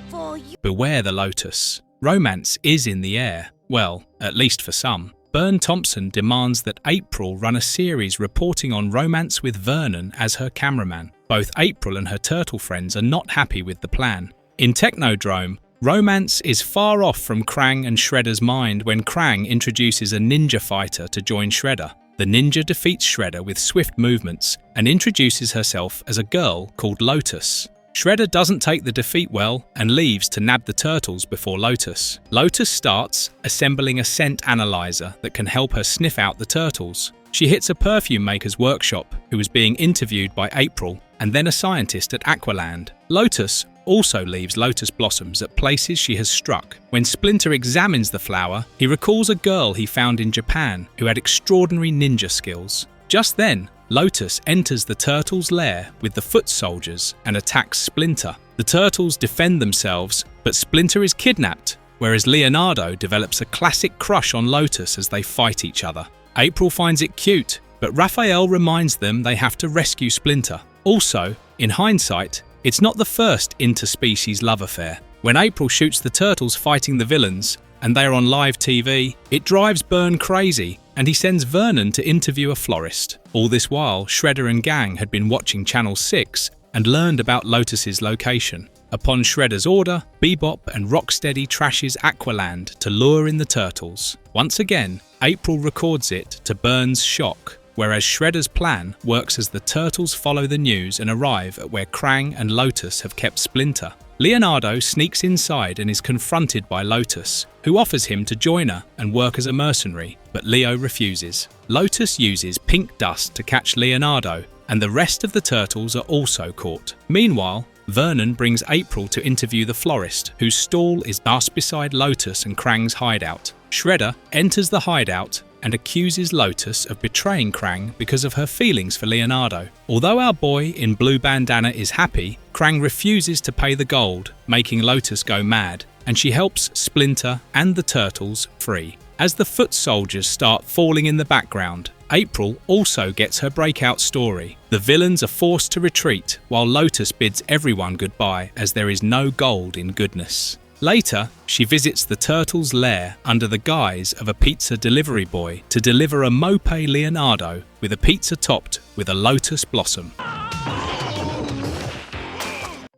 For you. Beware the lotus. Romance is in the air. Well, at least for some. Byrne Thompson demands that April run a series reporting on romance with Vernon as her cameraman. Both April and her turtle friends are not happy with the plan. In Technodrome, romance is far off from Krang and Shredder's mind when Krang introduces a ninja fighter to join Shredder. The ninja defeats Shredder with swift movements and introduces herself as a girl called Lotus. Shredder doesn't take the defeat well and leaves to nab the turtles before Lotus. Lotus starts assembling a scent analyzer that can help her sniff out the turtles. She hits a perfume maker's workshop who is being interviewed by April and then a scientist at Aqualand. Lotus also leaves lotus blossoms at places she has struck. When Splinter examines the flower, he recalls a girl he found in Japan who had extraordinary ninja skills. Just then, Lotus enters the turtles' lair with the foot soldiers and attacks Splinter. The turtles defend themselves, but Splinter is kidnapped, whereas Leonardo develops a classic crush on Lotus as they fight each other. April finds it cute, but Raphael reminds them they have to rescue Splinter. Also, in hindsight, it's not the first interspecies love affair. When April shoots the turtles fighting the villains, and they are on live TV, it drives Byrne crazy, and he sends Vernon to interview a florist. All this while, Shredder and gang had been watching Channel 6, and learned about Lotus's location. Upon Shredder's order, Bebop and Rocksteady trashes Aqualand to lure in the turtles. Once again, April records it to Burns' shock, whereas Shredder's plan works as the turtles follow the news and arrive at where Krang and Lotus have kept Splinter. Leonardo sneaks inside and is confronted by Lotus, who offers him to join her and work as a mercenary, but Leo refuses. Lotus uses pink dust to catch Leonardo, and the rest of the turtles are also caught. Meanwhile, Vernon brings April to interview the florist, whose stall is just beside Lotus and Krang's hideout. Shredder enters the hideout and accuses Lotus of betraying Krang because of her feelings for Leonardo. Although our boy in blue bandana is happy, Krang refuses to pay the gold, making Lotus go mad, and she helps Splinter and the turtles free. As the foot soldiers start falling in the background, April also gets her breakout story. The villains are forced to retreat, while Lotus bids everyone goodbye as there is no gold in goodness. Later, she visits the turtles' lair under the guise of a pizza delivery boy to deliver a mope Leonardo with a pizza topped with a lotus blossom.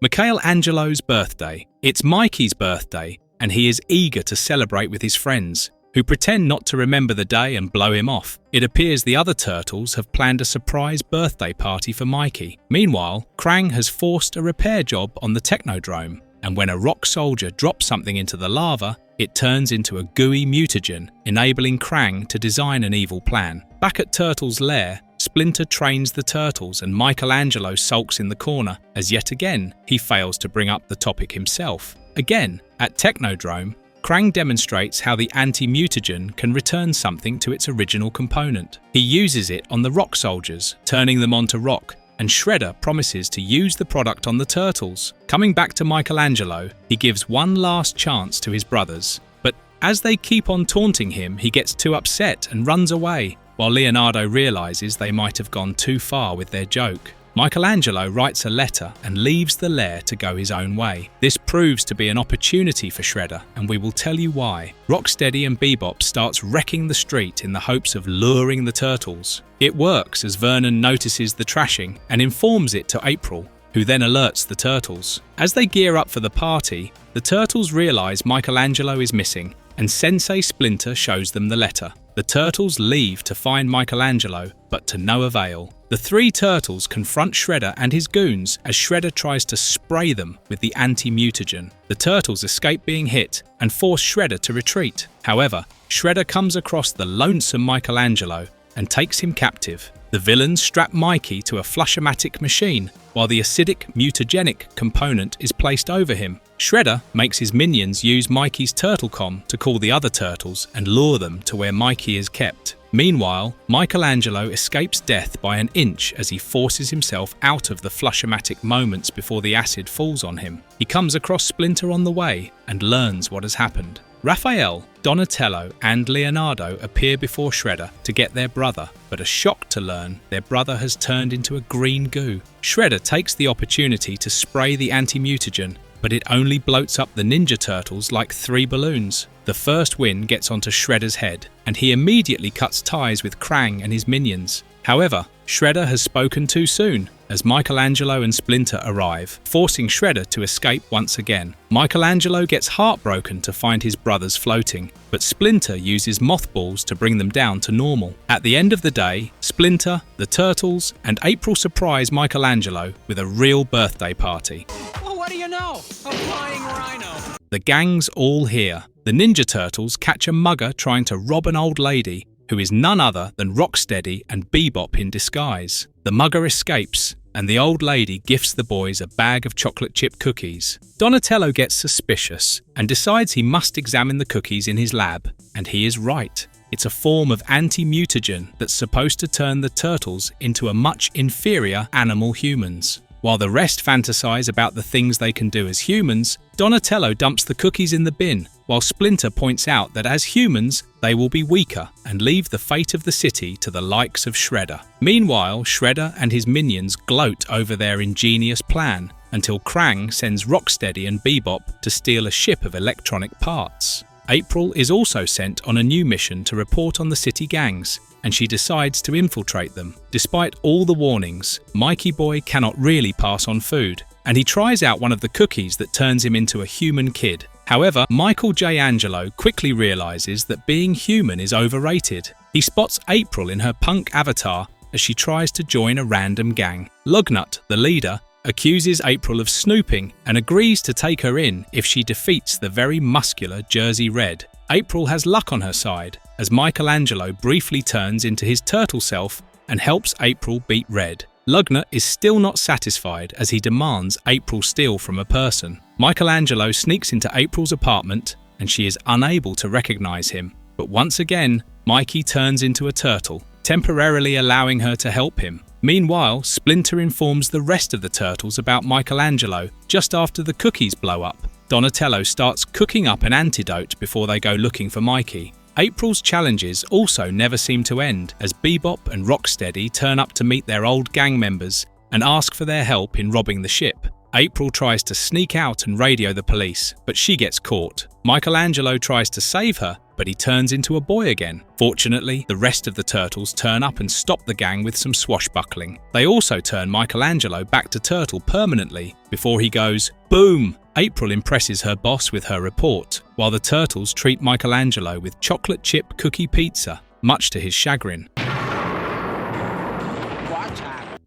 Michelangelo's birthday. It's Mikey's birthday, and he is eager to celebrate with his friends, who pretend not to remember the day and blow him off. It appears the other turtles have planned a surprise birthday party for Mikey. Meanwhile, Krang has forced a repair job on the Technodrome, and when a rock soldier drops something into the lava, it turns into a gooey mutagen, enabling Krang to design an evil plan. Back at Turtles' lair, Splinter trains the turtles and Michelangelo sulks in the corner, as yet again he fails to bring up the topic himself. Again, at Technodrome, Krang demonstrates how the anti-mutagen can return something to its original component. He uses it on the rock soldiers, turning them onto rock, and Shredder promises to use the product on the turtles. Coming back to Michelangelo, he gives one last chance to his brothers, but as they keep on taunting him, he gets too upset and runs away, while Leonardo realizes they might have gone too far with their joke. Michelangelo writes a letter and leaves the lair to go his own way. This proves to be an opportunity for Shredder, and we will tell you why. Rocksteady and Bebop starts wrecking the street in the hopes of luring the turtles. It works as Vernon notices the trashing and informs it to April, who then alerts the turtles. As they gear up for the party, the turtles realize Michelangelo is missing, and Sensei Splinter shows them the letter. The turtles leave to find Michelangelo, but to no avail. The three turtles confront Shredder and his goons as Shredder tries to spray them with the anti-mutagen. The turtles escape being hit and force Shredder to retreat. However, Shredder comes across the lonesome Michelangelo and takes him captive. The villains strap Mikey to a flush-o-matic machine, while the acidic mutagenic component is placed over him. Shredder makes his minions use Mikey's turtlecom to call the other turtles and lure them to where Mikey is kept. Meanwhile, Michelangelo escapes death by an inch as he forces himself out of the flush-o-matic moments before the acid falls on him. He comes across Splinter on the way and learns what has happened. Raphael, Donatello and Leonardo appear before Shredder to get their brother, but are shocked to learn their brother has turned into a green goo. Shredder takes the opportunity to spray the anti-mutagen, but it only bloats up the Ninja Turtles like 3 balloons. The first wind gets onto Shredder's head, and he immediately cuts ties with Krang and his minions. However, Shredder has spoken too soon, as Michelangelo and Splinter arrive, forcing Shredder to escape once again. Michelangelo gets heartbroken to find his brothers floating, but Splinter uses mothballs to bring them down to normal. At the end of the day, Splinter, the Turtles, and April surprise Michelangelo with a real birthday party. Well, what do you know? A flying rhino. The gang's all here. The Ninja Turtles catch a mugger trying to rob an old lady, who is none other than Rocksteady and Bebop in disguise. The mugger escapes, and the old lady gifts the boys a bag of chocolate chip cookies. Donatello gets suspicious and decides he must examine the cookies in his lab, and he is right. It's a form of anti-mutagen that's supposed to turn the turtles into a much inferior animal humans. While the rest fantasize about the things they can do as humans, Donatello dumps the cookies in the bin, while Splinter points out that as humans, they will be weaker and leave the fate of the city to the likes of Shredder. Meanwhile, Shredder and his minions gloat over their ingenious plan, until Krang sends Rocksteady and Bebop to steal a ship of electronic parts. April is also sent on a new mission to report on the city gangs. and she decides to infiltrate them. Despite all the warnings, Mikey Boy cannot really pass on food, and he tries out one of the cookies that turns him into a human kid. However, Michael J. Angelo quickly realizes that being human is overrated. He spots April in her punk avatar as she tries to join a random gang. Lugnut, the leader, accuses April of snooping and agrees to take her in if she defeats the very muscular Jersey Red. April has luck on her side as Michelangelo briefly turns into his turtle self and helps April beat Red. Lugnut is still not satisfied as he demands April steal from a person. Michelangelo sneaks into April's apartment and she is unable to recognize him. But once again, Mikey turns into a turtle, temporarily allowing her to help him. Meanwhile, Splinter informs the rest of the turtles about Michelangelo just after the cookies blow up. Donatello starts cooking up an antidote before they go looking for Mikey. April's challenges also never seem to end as Bebop and Rocksteady turn up to meet their old gang members and ask for their help in robbing the ship. April tries to sneak out and radio the police, but she gets caught. Michelangelo tries to save her, but he turns into a boy again. Fortunately, the rest of the turtles turn up and stop the gang with some swashbuckling. They also turn Michelangelo back to turtle permanently before he goes boom. April impresses her boss with her report, while the turtles treat Michelangelo with chocolate chip cookie pizza, much to his chagrin.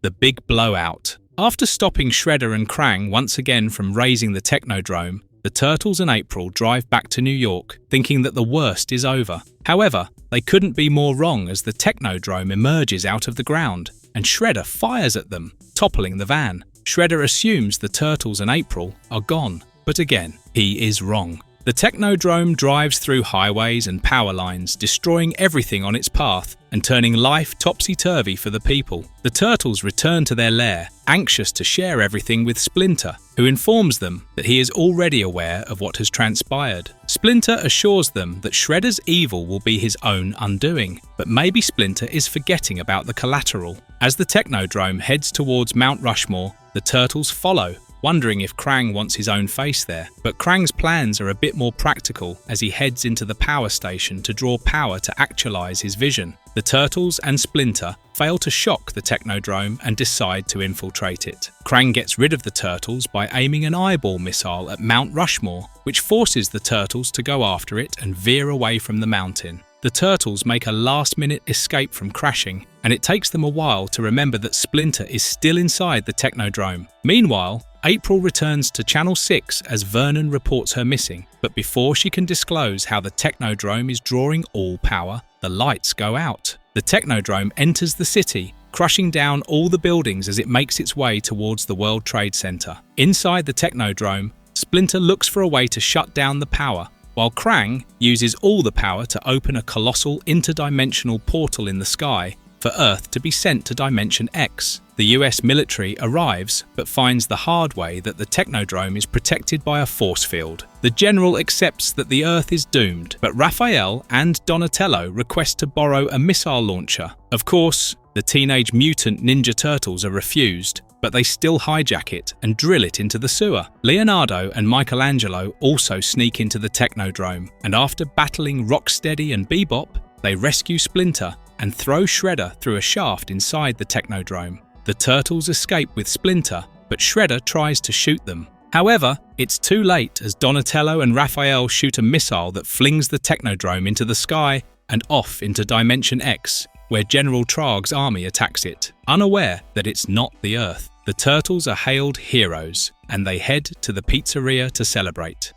The big blowout. After stopping Shredder and Krang once again from raising the Technodrome, the Turtles and April drive back to New York, thinking that the worst is over. However, they couldn't be more wrong as the Technodrome emerges out of the ground, and Shredder fires at them, toppling the van. Shredder assumes the Turtles and April are gone, but again, he is wrong. The Technodrome drives through highways and power lines, destroying everything on its path and turning life topsy-turvy for the people. The Turtles return to their lair, anxious to share everything with Splinter, who informs them that he is already aware of what has transpired. Splinter assures them that Shredder's evil will be his own undoing, but maybe Splinter is forgetting about the collateral. As the Technodrome heads towards Mount Rushmore, the Turtles follow, wondering if Krang wants his own face there. But Krang's plans are a bit more practical as he heads into the power station to draw power to actualize his vision. The Turtles and Splinter fail to shock the Technodrome and decide to infiltrate it. Krang gets rid of the Turtles by aiming an eyeball missile at Mount Rushmore, which forces the Turtles to go after it and veer away from the mountain. The Turtles make a last-minute escape from crashing, and it takes them a while to remember that Splinter is still inside the Technodrome. Meanwhile, April returns to Channel 6 as Vernon reports her missing, but before she can disclose how the Technodrome is drawing all power, the lights go out. The Technodrome enters the city, crushing down all the buildings as it makes its way towards the World Trade Center. Inside the Technodrome, Splinter looks for a way to shut down the power, while Krang uses all the power to open a colossal interdimensional portal in the sky for Earth to be sent to Dimension X. The US military arrives but finds the hard way that the Technodrome is protected by a force field. The general accepts that the Earth is doomed, but Raphael and Donatello request to borrow a missile launcher. Of course, the Teenage Mutant Ninja Turtles are refused, but they still hijack it and drill it into the sewer. Leonardo and Michelangelo also sneak into the Technodrome, and after battling Rocksteady and Bebop, they rescue Splinter and throw Shredder through a shaft inside the Technodrome. The Turtles escape with Splinter, but Shredder tries to shoot them. However, it's too late as Donatello and Raphael shoot a missile that flings the Technodrome into the sky and off into Dimension X, where General Trog's army attacks it, unaware that it's not the Earth. The Turtles are hailed heroes, and they head to the pizzeria to celebrate.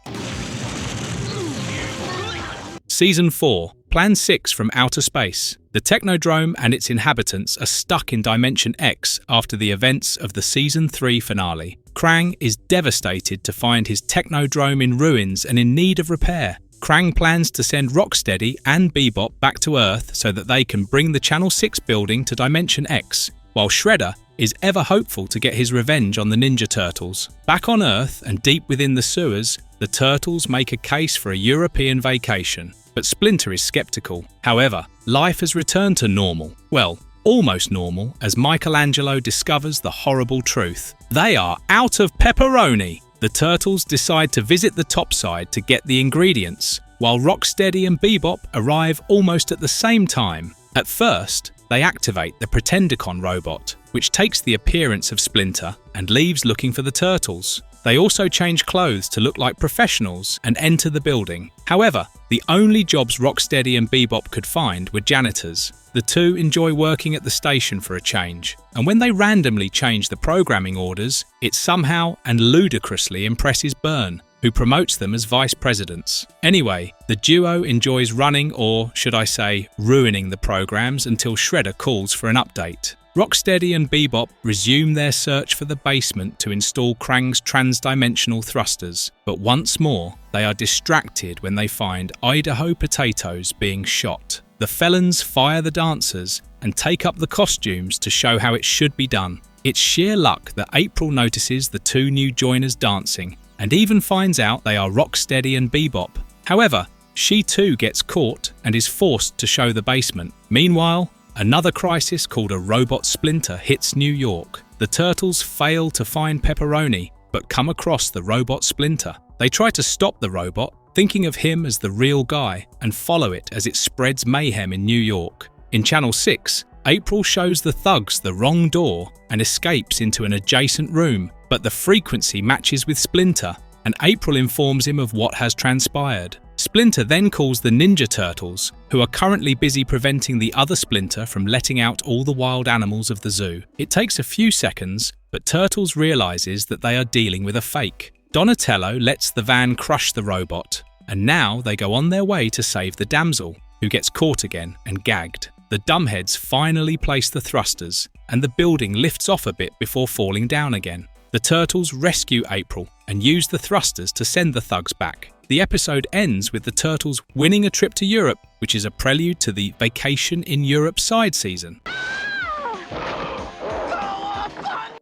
Season 4, Plan 6 from Outer Space. The Technodrome and its inhabitants are stuck in Dimension X after the events of the Season 3 finale. Krang is devastated to find his Technodrome in ruins and in need of repair. Krang plans to send Rocksteady and Bebop back to Earth so that they can bring the Channel 6 building to Dimension X, while Shredder is ever hopeful to get his revenge on the Ninja Turtles. Back on Earth and deep within the sewers, the Turtles make a case for a European vacation, but Splinter is skeptical. However, life has returned to normal. Well, almost normal, as Michelangelo discovers the horrible truth. They are out of pepperoni! The Turtles decide to visit the topside to get the ingredients, while Rocksteady and Bebop arrive almost at the same time. At first, they activate the Pretendicon robot, which takes the appearance of Splinter and leaves looking for the turtles. They also change clothes to look like professionals and enter the building. However, the only jobs Rocksteady and Bebop could find were janitors. The two enjoy working at the station for a change, and when they randomly change the programming orders, it somehow and ludicrously impresses Byrne, who promotes them as vice presidents. Anyway, the duo enjoys running, or should I say, ruining the programs until Shredder calls for an update. Rocksteady and Bebop resume their search for the basement to install Krang's trans-dimensional thrusters, but once more, they are distracted when they find Idaho potatoes being shot. The felons fire the dancers and take up the costumes to show how it should be done. It's sheer luck that April notices the two new joiners dancing, and even finds out they are Rocksteady and Bebop. However, she too gets caught and is forced to show the basement. Meanwhile, another crisis called a robot Splinter hits New York. The Turtles fail to find Pepperoni, but come across the robot Splinter. They try to stop the robot, thinking of him as the real guy, and follow it as it spreads mayhem in New York. In Channel 6, April shows the thugs the wrong door and escapes into an adjacent room, but the frequency matches with Splinter, and April informs him of what has transpired. Splinter then calls the Ninja Turtles, who are currently busy preventing the other Splinter from letting out all the wild animals of the zoo. It takes a few seconds, but Turtles realizes that they are dealing with a fake. Donatello lets the van crush the robot, and now they go on their way to save the damsel, who gets caught again and gagged. The dumbheads finally place the thrusters, and the building lifts off a bit before falling down again. The Turtles rescue April and use the thrusters to send the thugs back. The episode ends with the Turtles winning a trip to Europe, which is a prelude to the Vacation in Europe side season.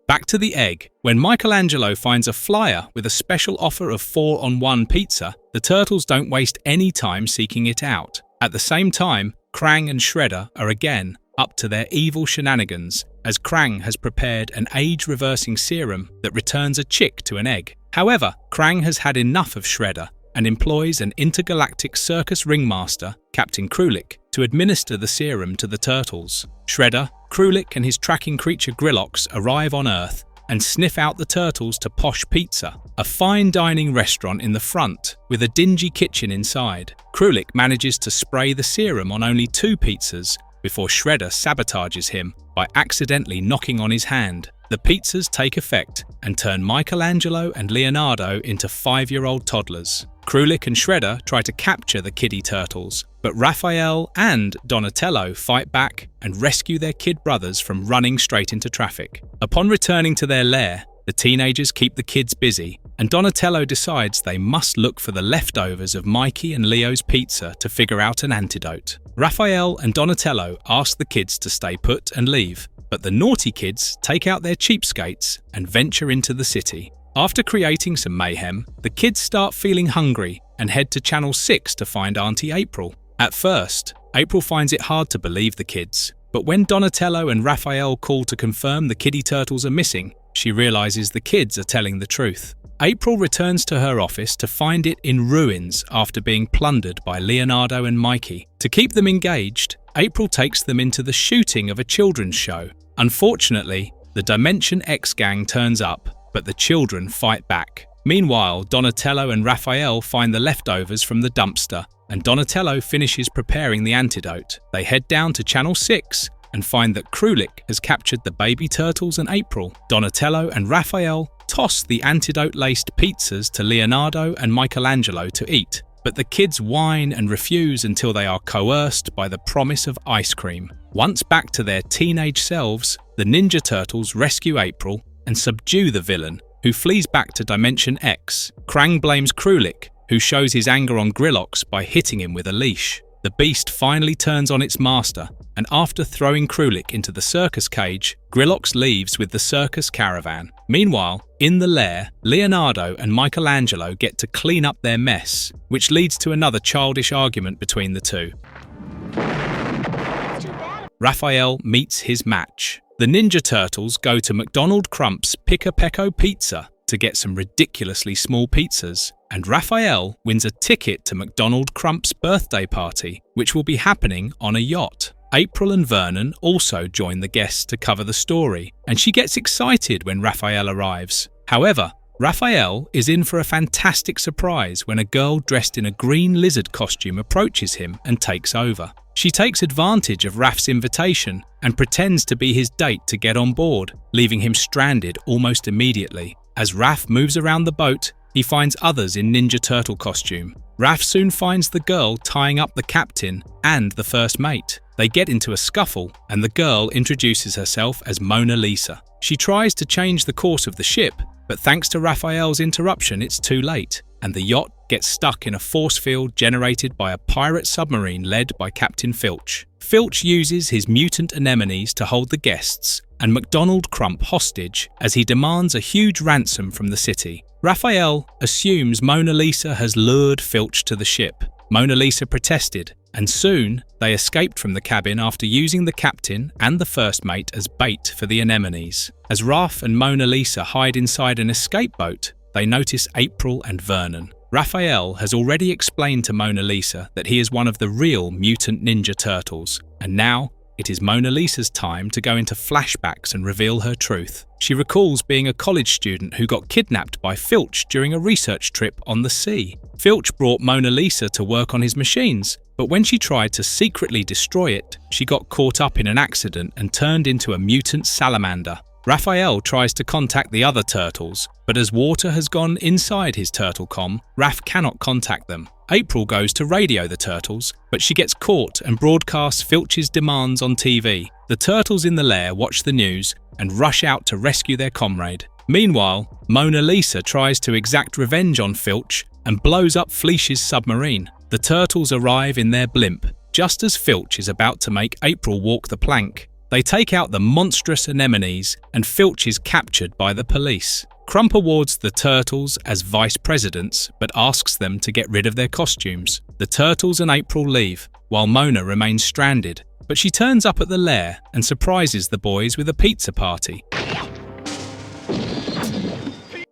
Back to the egg. When Michelangelo finds a flyer with a special offer of 4-on-1 pizza, the Turtles don't waste any time seeking it out. At the same time, Krang and Shredder are again up to their evil shenanigans, as Krang has prepared an age-reversing serum that returns a chick to an egg. However, Krang has had enough of Shredder and employs an intergalactic circus ringmaster, Captain Krulik, to administer the serum to the Turtles. Shredder, Krulik and his tracking creature Grillox arrive on Earth and sniff out the Turtles to Posh Pizza, a fine dining restaurant in the front with a dingy kitchen inside. Krulik manages to spray the serum on only 2 pizzas before Shredder sabotages him by accidentally knocking on his hand. The pizzas take effect and turn Michelangelo and Leonardo into 5-year-old toddlers. Krulik and Shredder try to capture the kiddie turtles, but Raphael and Donatello fight back and rescue their kid brothers from running straight into traffic. Upon returning to their lair, the teenagers keep the kids busy, and Donatello decides they must look for the leftovers of Mikey and Leo's pizza to figure out an antidote. Raphael and Donatello ask the kids to stay put and leave, but the naughty kids take out their cheapskates and venture into the city. After creating some mayhem, the kids start feeling hungry and head to Channel 6 to find Auntie April. At first, April finds it hard to believe the kids, but when Donatello and Raphael call to confirm the kiddie turtles are missing, she realizes the kids are telling the truth. April returns to her office to find it in ruins after being plundered by Leonardo and Mikey. To keep them engaged, April takes them into the shooting of a children's show. Unfortunately, the Dimension X gang turns up, but the children fight back. Meanwhile, Donatello and Raphael find the leftovers from the dumpster, and Donatello finishes preparing the antidote. They head down to Channel 6 and find that Krulik has captured the baby turtles and April. Donatello and Raphael toss the antidote-laced pizzas to Leonardo and Michelangelo to eat, but the kids whine and refuse until they are coerced by the promise of ice cream. Once back to their teenage selves, the Ninja Turtles rescue April and subdue the villain, who flees back to Dimension X. Krang blames Krulik, who shows his anger on Grillox by hitting him with a leash. The beast finally turns on its master, and after throwing Krulik into the circus cage, Grillox leaves with the circus caravan. Meanwhile, in the lair, Leonardo and Michelangelo get to clean up their mess, which leads to another childish argument between the two. Raphael meets his match. The Ninja Turtles go to McDonald Crump's Pick-a-Pecco Pizza to get some ridiculously small pizzas, and Raphael wins a ticket to McDonald Crump's birthday party, which will be happening on a yacht. April and Vernon also join the guests to cover the story, and she gets excited when Raphael arrives. However, Raphael is in for a fantastic surprise when a girl dressed in a green lizard costume approaches him and takes over. She takes advantage of Raph's invitation and pretends to be his date to get on board, leaving him stranded almost immediately. As Raph moves around the boat, he finds others in Ninja Turtle costume. Raph soon finds the girl tying up the captain and the first mate. They get into a scuffle, and the girl introduces herself as Mona Lisa. She tries to change the course of the ship, but thanks to Raphael's interruption, it's too late, and the yacht gets stuck in a force field generated by a pirate submarine led by Captain Filch. Filch uses his mutant anemones to hold the guests and MacDonald Crump hostage as he demands a huge ransom from the city. Raphael assumes Mona Lisa has lured Filch to the ship. Mona Lisa protested, and soon they escaped from the cabin after using the captain and the first mate as bait for the anemones. As Raph and Mona Lisa hide inside an escape boat, they notice April and Vernon. Raphael has already explained to Mona Lisa that he is one of the real Mutant Ninja Turtles, and now it is Mona Lisa's time to go into flashbacks and reveal her truth. She recalls being a college student who got kidnapped by Filch during a research trip on the sea. Filch brought Mona Lisa to work on his machines, but when she tried to secretly destroy it, she got caught up in an accident and turned into a mutant salamander. Raphael tries to contact the other turtles, but as water has gone inside his turtle comm, Raph cannot contact them. April goes to radio the turtles, but she gets caught and broadcasts Filch's demands on TV. The turtles in the lair watch the news and rush out to rescue their comrade. Meanwhile, Mona Lisa tries to exact revenge on Filch and blows up Fleish's submarine. The turtles arrive in their blimp, just as Filch is about to make April walk the plank. They take out the monstrous anemones, and Filch is captured by the police. Crump awards the turtles as vice presidents, but asks them to get rid of their costumes. The turtles and April leave, while Mona remains stranded, but she turns up at the lair and surprises the boys with a pizza party.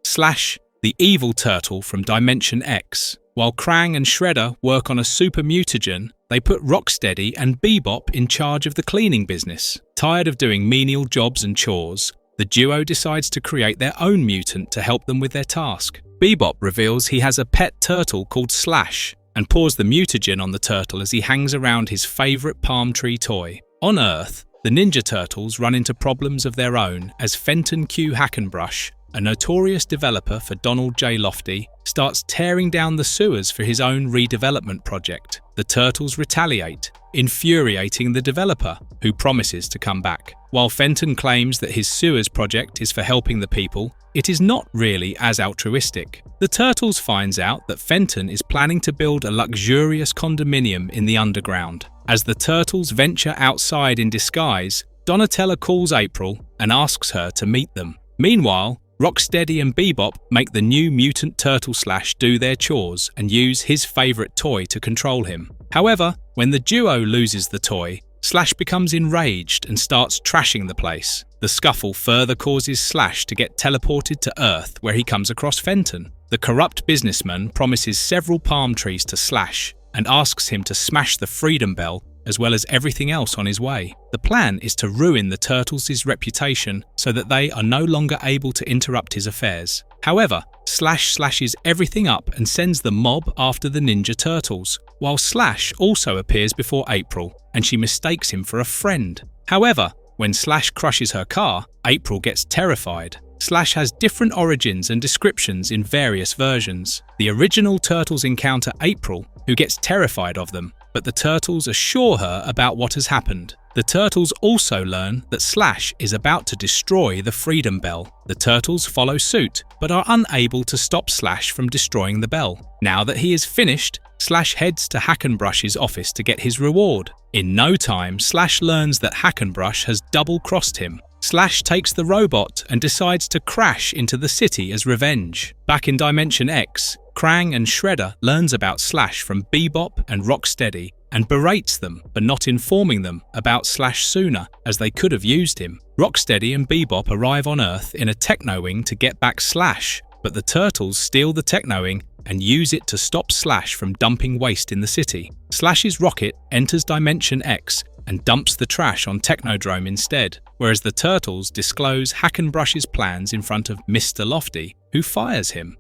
Slash, the evil turtle from Dimension X. While Krang and Shredder work on a super mutagen, they put Rocksteady and Bebop in charge of the cleaning business. Tired of doing menial jobs and chores, the duo decides to create their own mutant to help them with their task. Bebop reveals he has a pet turtle called Slash and pours the mutagen on the turtle as he hangs around his favourite palm tree toy. On Earth, the Ninja Turtles run into problems of their own as Fenton Q. Hackenbrush, a notorious developer for Donald J. Lofty, starts tearing down the sewers for his own redevelopment project. The Turtles retaliate, infuriating the developer, who promises to come back. While Fenton claims that his sewers project is for helping the people, it is not really as altruistic. The Turtles finds out that Fenton is planning to build a luxurious condominium in the underground. As the Turtles venture outside in disguise, Donatella calls April and asks her to meet them. Meanwhile, Rocksteady and Bebop make the new mutant turtle Slash do their chores and use his favourite toy to control him. However, when the duo loses the toy, Slash becomes enraged and starts trashing the place. The scuffle further causes Slash to get teleported to Earth, where he comes across Fenton. The corrupt businessman promises several palm trees to Slash and asks him to smash the Freedom Bell as well as everything else on his way. The plan is to ruin the Turtles' reputation so that they are no longer able to interrupt his affairs. However, Slash slashes everything up and sends the mob after the Ninja Turtles, while Slash also appears before April, and she mistakes him for a friend. However, when Slash crushes her car, April gets terrified. Slash has different origins and descriptions in various versions. The original Turtles encounter April, who gets terrified of them, but the Turtles assure her about what has happened. The Turtles also learn that Slash is about to destroy the Freedom Bell. The Turtles follow suit, but are unable to stop Slash from destroying the bell. Now that he is finished, Slash heads to Hackenbrush's office to get his reward. In no time, Slash learns that Hackenbrush has double-crossed him. Slash takes the robot and decides to crash into the city as revenge. Back in Dimension X, Krang and Shredder learns about Slash from Bebop and Rocksteady and berates them for not informing them about Slash sooner, as they could have used him. Rocksteady and Bebop arrive on Earth in a Techno-Wing to get back Slash, but the Turtles steal the Techno-Wing and use it to stop Slash from dumping waste in the city. Slash's rocket enters Dimension X and dumps the trash on Technodrome instead, whereas the Turtles disclose Hackenbrush's plans in front of Mr. Lofty, who fires him.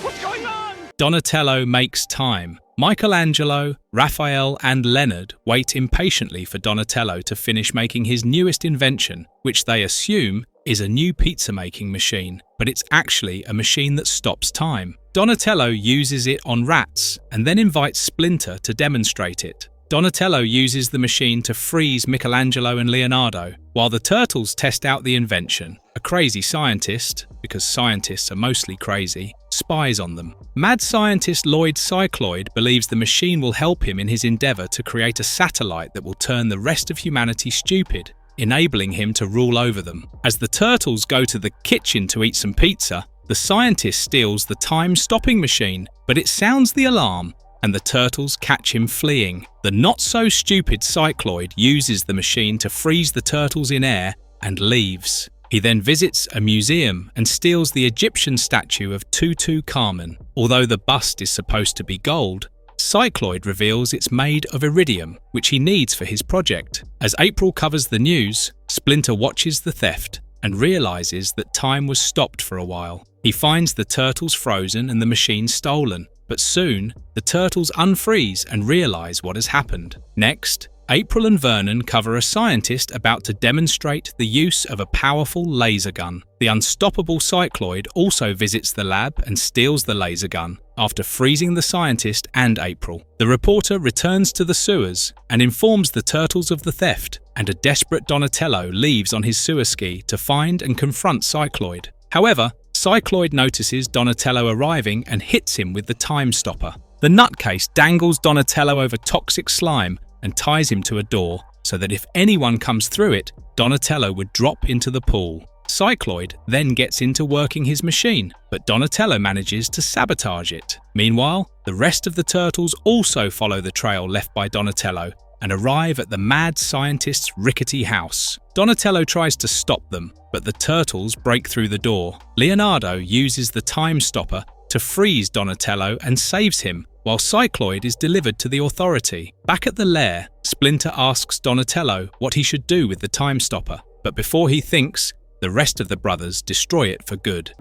What's going on? Donatello makes time. Michelangelo, Raphael, and Leonard wait impatiently for Donatello to finish making his newest invention, which they assume is a new pizza-making machine, but it's actually a machine that stops time. Donatello uses it on rats and then invites Splinter to demonstrate it. Donatello uses the machine to freeze Michelangelo and Leonardo, while the Turtles test out the invention. A crazy scientist, because scientists are mostly crazy, spies on them. Mad scientist Lloyd Cycloid believes the machine will help him in his endeavour to create a satellite that will turn the rest of humanity stupid, enabling him to rule over them. As the Turtles go to the kitchen to eat some pizza, the scientist steals the time-stopping machine, but it sounds the alarm, and the Turtles catch him fleeing. The not-so-stupid Cycloid uses the machine to freeze the Turtles in air and leaves. He then visits a museum and steals the Egyptian statue of Tutankhamun. Although the bust is supposed to be gold, Cycloid reveals it's made of iridium, which he needs for his project. As April covers the news, Splinter watches the theft and realizes that time was stopped for a while. He finds the Turtles frozen and the machine stolen, but soon the Turtles unfreeze and realize what has happened. Next, April and Vernon cover a scientist about to demonstrate the use of a powerful laser gun. The unstoppable Cycloid also visits the lab and steals the laser gun, after freezing the scientist and April. The reporter returns to the sewers and informs the Turtles of the theft, and a desperate Donatello leaves on his sewer ski to find and confront Cycloid. However, Cycloid notices Donatello arriving and hits him with the time stopper. The nutcase dangles Donatello over toxic slime and ties him to a door, so that if anyone comes through it, Donatello would drop into the pool. Cycloid then gets into working his machine, but Donatello manages to sabotage it. Meanwhile, the rest of the Turtles also follow the trail left by Donatello and arrive at the mad scientist's rickety house. Donatello tries to stop them, but the Turtles break through the door. Leonardo uses the time stopper to freeze Donatello and saves him, while Cycloid is delivered to the authority. Back at the lair, Splinter asks Donatello what he should do with the time stopper, but before he thinks, the rest of the brothers destroy it for good.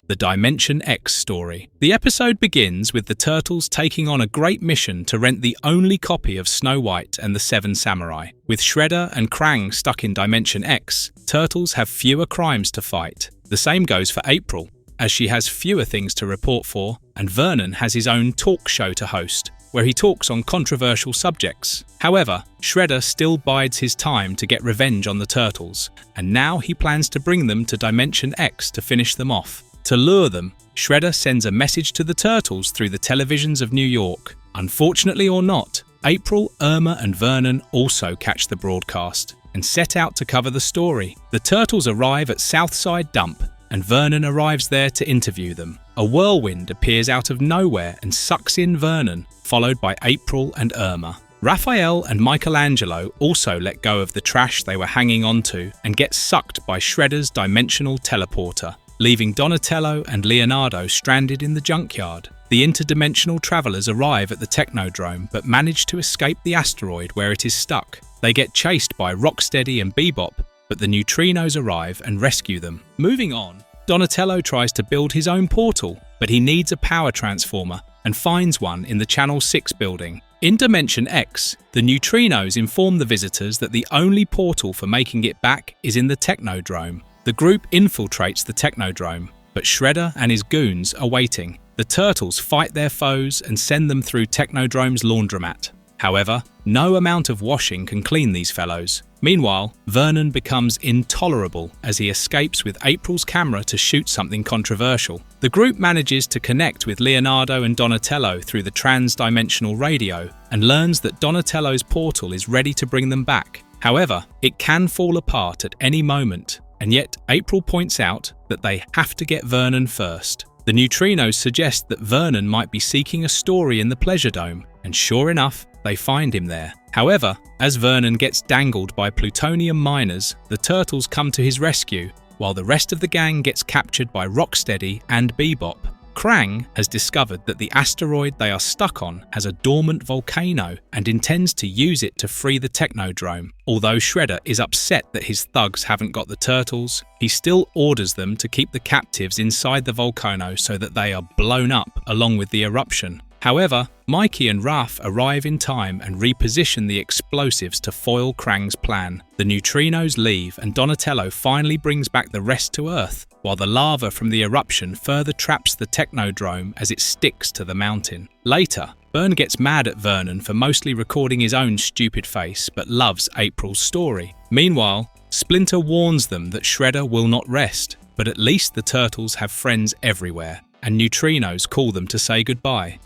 The Dimension X story. The episode begins with the Turtles taking on a great mission to rent the only copy of Snow White and the Seven Samurai. With Shredder and Krang stuck in Dimension X, Turtles have fewer crimes to fight. The same goes for April, as she has fewer things to report for, and Vernon has his own talk show to host, where he talks on controversial subjects. However, Shredder still bides his time to get revenge on the Turtles, and now he plans to bring them to Dimension X to finish them off. To lure them, Shredder sends a message to the Turtles through the televisions of New York. Unfortunately or not, April, Irma and Vernon also catch the broadcast and set out to cover the story. The Turtles arrive at Southside Dump, and Vernon arrives there to interview them. A whirlwind appears out of nowhere and sucks in Vernon, followed by April and Irma. Raphael and Michelangelo also let go of the trash they were hanging onto and get sucked by Shredder's dimensional teleporter, leaving Donatello and Leonardo stranded in the junkyard. The interdimensional travelers arrive at the Technodrome but manage to escape the asteroid where it is stuck. They get chased by Rocksteady and Bebop, but the neutrinos arrive and rescue them. Moving on, Donatello tries to build his own portal, but he needs a power transformer and finds one in the Channel 6 building. In Dimension X, the neutrinos inform the visitors that the only portal for making it back is in the Technodrome. The group infiltrates the Technodrome, but Shredder and his goons are waiting. The Turtles fight their foes and send them through Technodrome's laundromat. However, no amount of washing can clean these fellows. Meanwhile, Vernon becomes intolerable as he escapes with April's camera to shoot something controversial. The group manages to connect with Leonardo and Donatello through the trans-dimensional radio and learns that Donatello's portal is ready to bring them back. However, it can fall apart at any moment, and yet April points out that they have to get Vernon first. The neutrinos suggest that Vernon might be seeking a story in the Pleasure Dome, and sure enough, they find him there. However, as Vernon gets dangled by plutonium miners, the Turtles come to his rescue, while the rest of the gang gets captured by Rocksteady and Bebop. Krang has discovered that the asteroid they are stuck on has a dormant volcano and intends to use it to free the Technodrome. Although Shredder is upset that his thugs haven't got the turtles, he still orders them to keep the captives inside the volcano so that they are blown up along with the eruption. However, Mikey and Raph arrive in time and reposition the explosives to foil Krang's plan. The neutrinos leave and Donatello finally brings back the rest to Earth, while the lava from the eruption further traps the Technodrome as it sticks to the mountain. Later, Byrne gets mad at Vernon for mostly recording his own stupid face but loves April's story. Meanwhile, Splinter warns them that Shredder will not rest, but at least the turtles have friends everywhere, and neutrinos call them to say goodbye.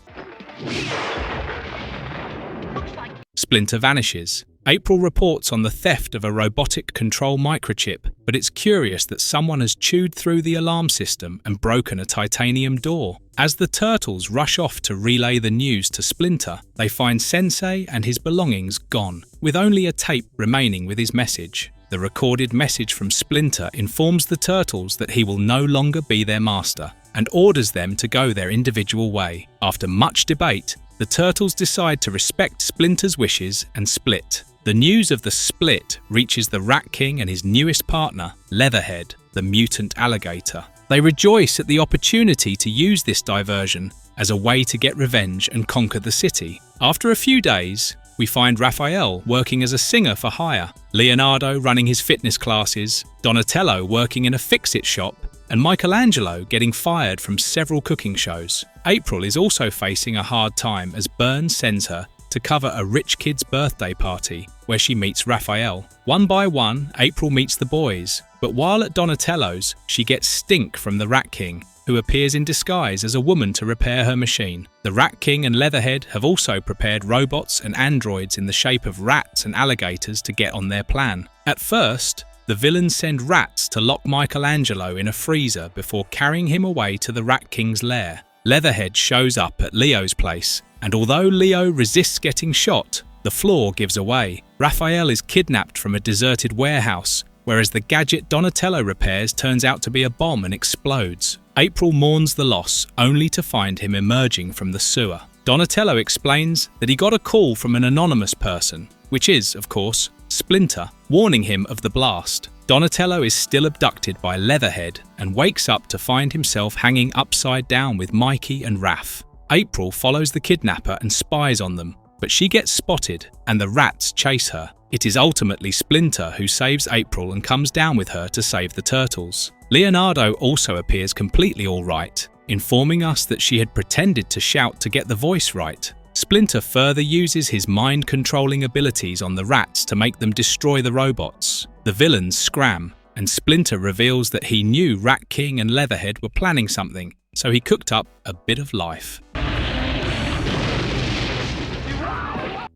Splinter vanishes. April reports on the theft of a robotic control microchip, but it's curious that someone has chewed through the alarm system and broken a titanium door. As the turtles rush off to relay the news to Splinter, they find Sensei and his belongings gone, with only a tape remaining with his message. The recorded message from Splinter informs the turtles that he will no longer be their master, and orders them to go their individual way. After much debate, the turtles decide to respect Splinter's wishes and split. The news of the split reaches the Rat King and his newest partner, Leatherhead, the mutant alligator. They rejoice at the opportunity to use this diversion as a way to get revenge and conquer the city. After a few days, we find Raphael working as a singer for hire, Leonardo running his fitness classes, Donatello working in a fix-it shop, and Michelangelo getting fired from several cooking shows. April is also facing a hard time as Byrne sends her to cover a rich kid's birthday party where she meets Raphael. One by one, April meets the boys, but while at Donatello's, she gets Stink from the Rat King, who appears in disguise as a woman to repair her machine. The Rat King and Leatherhead have also prepared robots and androids in the shape of rats and alligators to get on their plan. At first, the villains send rats to lock Michelangelo in a freezer before carrying him away to the Rat King's lair. Leatherhead shows up at Leo's place, and although Leo resists getting shot, the floor gives away. Raphael is kidnapped from a deserted warehouse, whereas the gadget Donatello repairs turns out to be a bomb and explodes. April mourns the loss, only to find him emerging from the sewer. Donatello explains that he got a call from an anonymous person, which is, of course, Splinter, warning him of the blast. Donatello is still abducted by Leatherhead and wakes up to find himself hanging upside down with Mikey and Raph. April follows the kidnapper and spies on them, but she gets spotted and the rats chase her. It is ultimately Splinter who saves April and comes down with her to save the turtles. Leonardo also appears completely alright, informing us that she had pretended to shout to get the voice right. Splinter further uses his mind-controlling abilities on the rats to make them destroy the robots. The villains scram, and Splinter reveals that he knew Rat King and Leatherhead were planning something, so he cooked up a bit of life.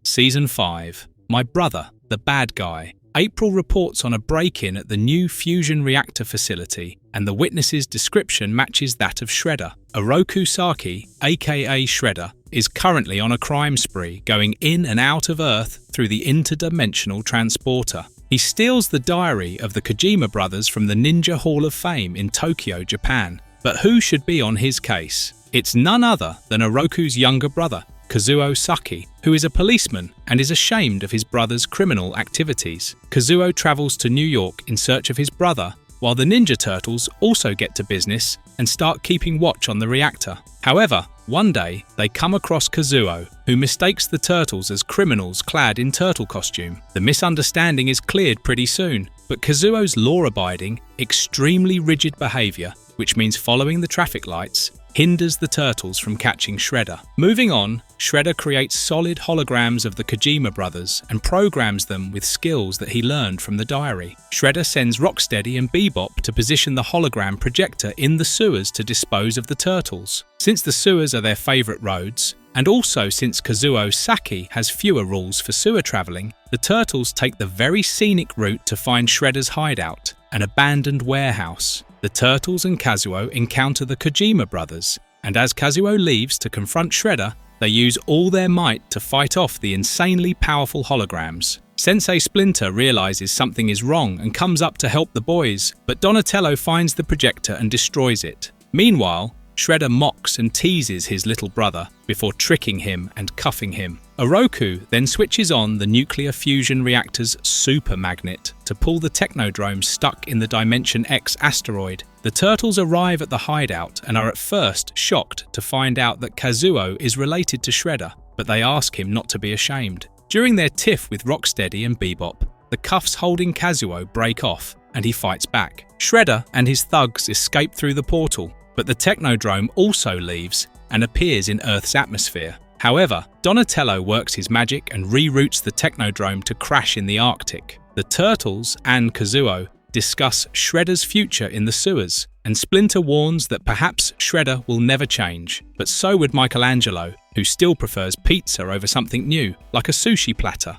Season 5. My Brother, the Bad Guy. April reports on a break-in at the new fusion reactor facility, and the witness's description matches that of Shredder. Oroku Saki, aka Shredder, is currently on a crime spree, going in and out of Earth through the interdimensional transporter. He steals the diary of the Kojima brothers from the Ninja Hall of Fame in Tokyo, Japan. But who should be on his case? It's none other than Oroku's younger brother, Kazuo Saki, who is a policeman and is ashamed of his brother's criminal activities. Kazuo travels to New York in search of his brother, while the Ninja Turtles also get to business and start keeping watch on the reactor. However, one day they come across Kazuo, who mistakes the turtles as criminals clad in turtle costume. The misunderstanding is cleared pretty soon, but Kazuo's law-abiding, extremely rigid behaviour, which means following the traffic lights, hinders the turtles from catching Shredder. Moving on, Shredder creates solid holograms of the Kojima brothers and programs them with skills that he learned from the diary. Shredder sends Rocksteady and Bebop to position the hologram projector in the sewers to dispose of the turtles. Since the sewers are their favourite roads, and also since Kazuo Saki has fewer rules for sewer travelling, the turtles take the very scenic route to find Shredder's hideout, an abandoned warehouse. The turtles and Kazuo encounter the Kojima brothers, and as Kazuo leaves to confront Shredder, they use all their might to fight off the insanely powerful holograms. Sensei Splinter realizes something is wrong and comes up to help the boys, but Donatello finds the projector and destroys it. Meanwhile, Shredder mocks and teases his little brother before tricking him and cuffing him. Oroku then switches on the nuclear fusion reactor's super magnet to pull the Technodrome stuck in the Dimension X asteroid. The Turtles arrive at the hideout and are at first shocked to find out that Kazuo is related to Shredder, but they ask him not to be ashamed. During their tiff with Rocksteady and Bebop, the cuffs holding Kazuo break off and he fights back. Shredder and his thugs escape through the portal, but the Technodrome also leaves and appears in Earth's atmosphere. However, Donatello works his magic and reroutes the Technodrome to crash in the Arctic. The Turtles and Kazuo discuss Shredder's future in the sewers, and Splinter warns that perhaps Shredder will never change, but so would Michelangelo, who still prefers pizza over something new, like a sushi platter.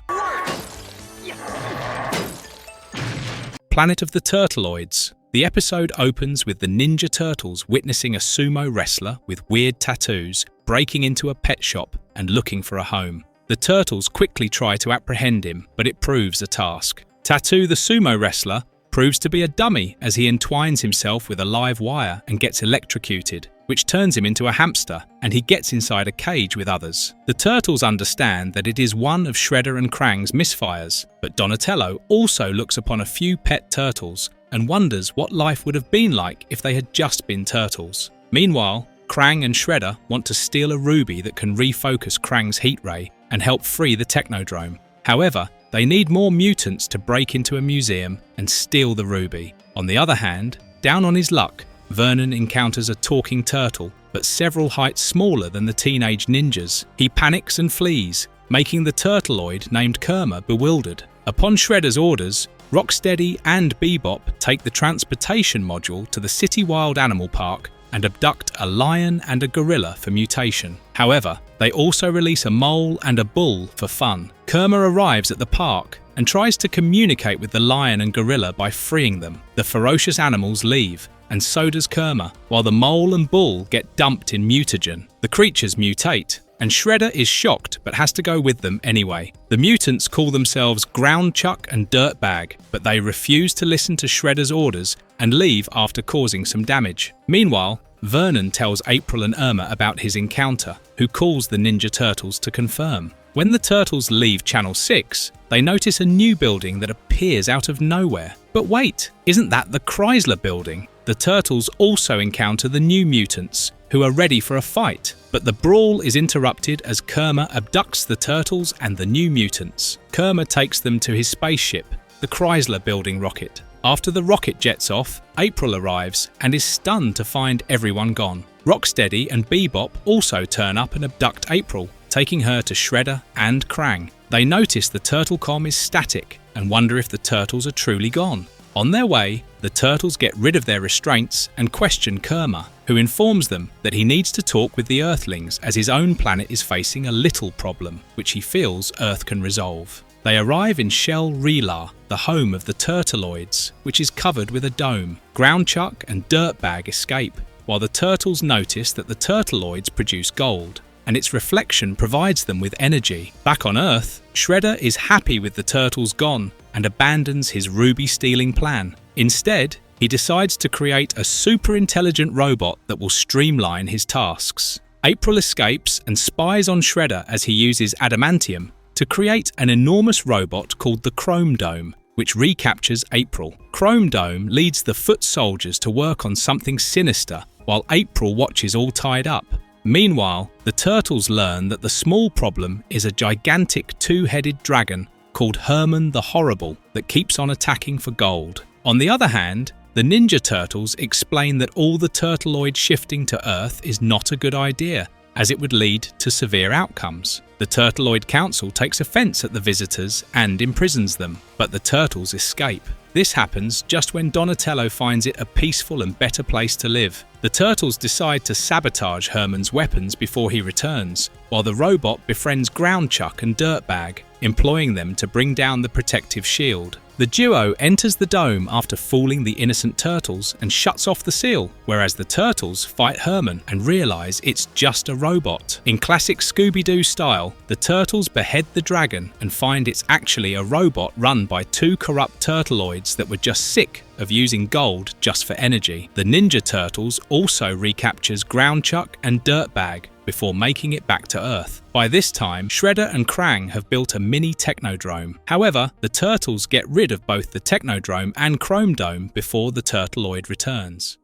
Planet of the Turtleoids. The episode opens with the Ninja Turtles witnessing a sumo wrestler with weird tattoos breaking into a pet shop and looking for a home. The Turtles quickly try to apprehend him, but it proves a task. Tattoo the sumo wrestler proves to be a dummy as he entwines himself with a live wire and gets electrocuted, which turns him into a hamster, and he gets inside a cage with others. The Turtles understand that it is one of Shredder and Krang's misfires, but Donatello also looks upon a few pet turtles and wonders what life would have been like if they had just been turtles. Meanwhile, Krang and Shredder want to steal a ruby that can refocus Krang's heat ray and help free the Technodrome. However, they need more mutants to break into a museum and steal the ruby. On the other hand, down on his luck, Vernon encounters a talking turtle, but several heights smaller than the teenage ninjas. He panics and flees, making the turtleoid named Kerma bewildered. Upon Shredder's orders, Rocksteady and Bebop take the transportation module to the City Wild Animal Park and abduct a lion and a gorilla for mutation. However, they also release a mole and a bull for fun. Kerma arrives at the park and tries to communicate with the lion and gorilla by freeing them. The ferocious animals leave, and so does Kerma, while the mole and bull get dumped in mutagen. The creatures mutate, and Shredder is shocked but has to go with them anyway. The mutants call themselves Ground Chuck and Dirtbag, but they refuse to listen to Shredder's orders and leave after causing some damage. Meanwhile, Vernon tells April and Irma about his encounter, who calls the Ninja Turtles to confirm. When the Turtles leave Channel 6, they notice a new building that appears out of nowhere. But wait, isn't that the Chrysler building? The Turtles also encounter the New Mutants, who are ready for a fight, but the brawl is interrupted as Kerma abducts the Turtles and the New Mutants. Kerma takes them to his spaceship, the Chrysler building rocket. After the rocket jets off, April arrives and is stunned to find everyone gone. Rocksteady and Bebop also turn up and abduct April, taking her to Shredder and Krang. They notice the Turtlecom is static and wonder if the Turtles are truly gone. On their way, the Turtles get rid of their restraints and question Kerma, who informs them that he needs to talk with the Earthlings as his own planet is facing a little problem, which he feels Earth can resolve. They arrive in Shell Relar, the home of the Turtleoids, which is covered with a dome. Groundchuck and Dirtbag escape, while the Turtles notice that the Turtleoids produce gold, and its reflection provides them with energy. Back on Earth, Shredder is happy with the Turtles gone and abandons his ruby-stealing plan. Instead, he decides to create a super-intelligent robot that will streamline his tasks. April escapes and spies on Shredder as he uses adamantium to create an enormous robot called the Chrome Dome, which recaptures April. Chrome Dome leads the foot soldiers to work on something sinister, while April watches all tied up. Meanwhile, the Turtles learn that the small problem is a gigantic two-headed dragon called Herman the Horrible that keeps on attacking for gold. On the other hand, the Ninja Turtles explain that all the Turtleoid shifting to Earth is not a good idea, as it would lead to severe outcomes. The Turtleoid Council takes offense at the visitors and imprisons them, but the Turtles escape. This happens just when Donatello finds it a peaceful and better place to live. The Turtles decide to sabotage Herman's weapons before he returns, while the robot befriends Groundchuck and Dirtbag. employing them to bring down the protective shield. The duo enters the dome after fooling the innocent turtles and shuts off the seal, whereas the turtles fight Herman and realize it's just a robot. In classic Scooby-Doo style, the turtles behead the dragon and find it's actually a robot run by two corrupt turtleoids that were just sick of using gold just for energy. The Ninja Turtles also recaptures Groundchuck and Dirtbag before making it back to Earth. By this time, Shredder and Krang have built a mini Technodrome. However, the Turtles get rid of both the Technodrome and Chrome Dome before the Turtleoid returns.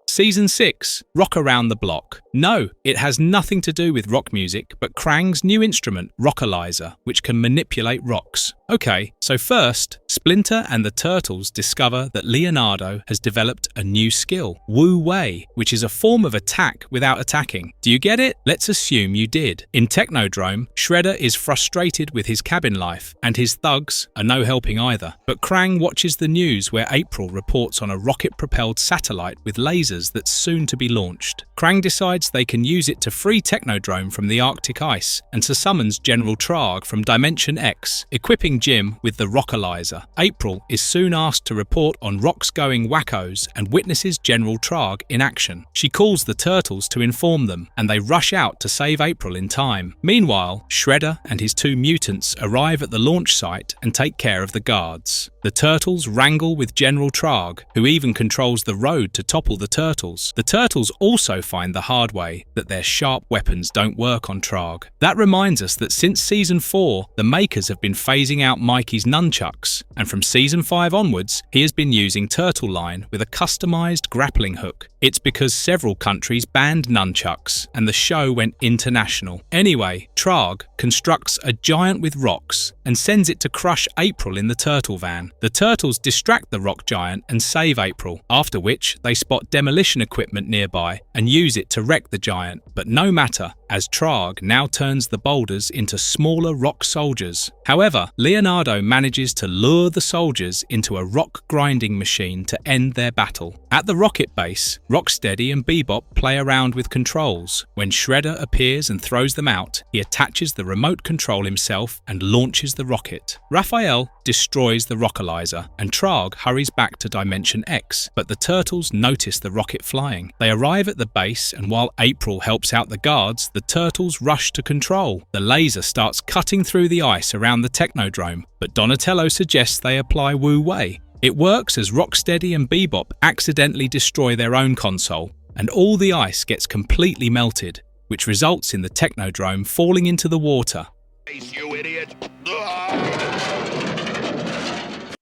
Season 6, Rock Around the Block. No, it has nothing to do with rock music, but Krang's new instrument, Rockalizer, which can manipulate rocks. Okay, so first, Splinter and the Turtles discover that Leonardo has developed a new skill, Wu Wei, which is a form of attack without attacking. Do you get it? Let's assume you did. In Technodrome, Shredder is frustrated with his cabin life, and his thugs are no helping either. But Krang watches the news where April reports on a rocket-propelled satellite with lasers that's soon to be launched. Krang decides they can use it to free Technodrome from the Arctic ice, and so summons General Trarg from Dimension X, equipping Jim with the Rockalizer. April is soon asked to report on rocks going wackos and witnesses General Trarg in action. She calls the Turtles to inform them, and they rush out to save April in time. Meanwhile, Shredder and his two mutants arrive at the launch site and take care of the guards. The Turtles wrangle with General Trarg, who even controls the road to topple the Turtles. The Turtles also find the hard way that their sharp weapons don't work on Trarg. That reminds us that since Season 4, the makers have been phasing out Mikey's nunchucks, and from Season 5 onwards, he has been using Turtle Line with a customized grappling hook. It's because several countries banned nunchucks, and the show went international. Anyway, Trarg constructs a giant with rocks and sends it to crush April in the turtle van. The Turtles distract the rock giant and save April, after which they spot demolition equipment nearby and use it to wreck the giant. But no matter, as Trarg now turns the boulders into smaller rock soldiers. However, Leonardo manages to lure the soldiers into a rock grinding machine to end their battle. At the rocket base, Rocksteady and Bebop play around with controls. When Shredder appears and throws them out, he attaches the remote control himself and launches the rocket. Raphael destroys the Rockalizer, and Trarg hurries back to Dimension X, but the Turtles notice the rocket flying. They arrive at the base, and while April helps out the guards, the Turtles rush to control. The laser starts cutting through the ice around the Technodrome, but Donatello suggests they apply Wu Wei. It works as Rocksteady and Bebop accidentally destroy their own console, and all the ice gets completely melted, which results in the Technodrome falling into the water. You idiot!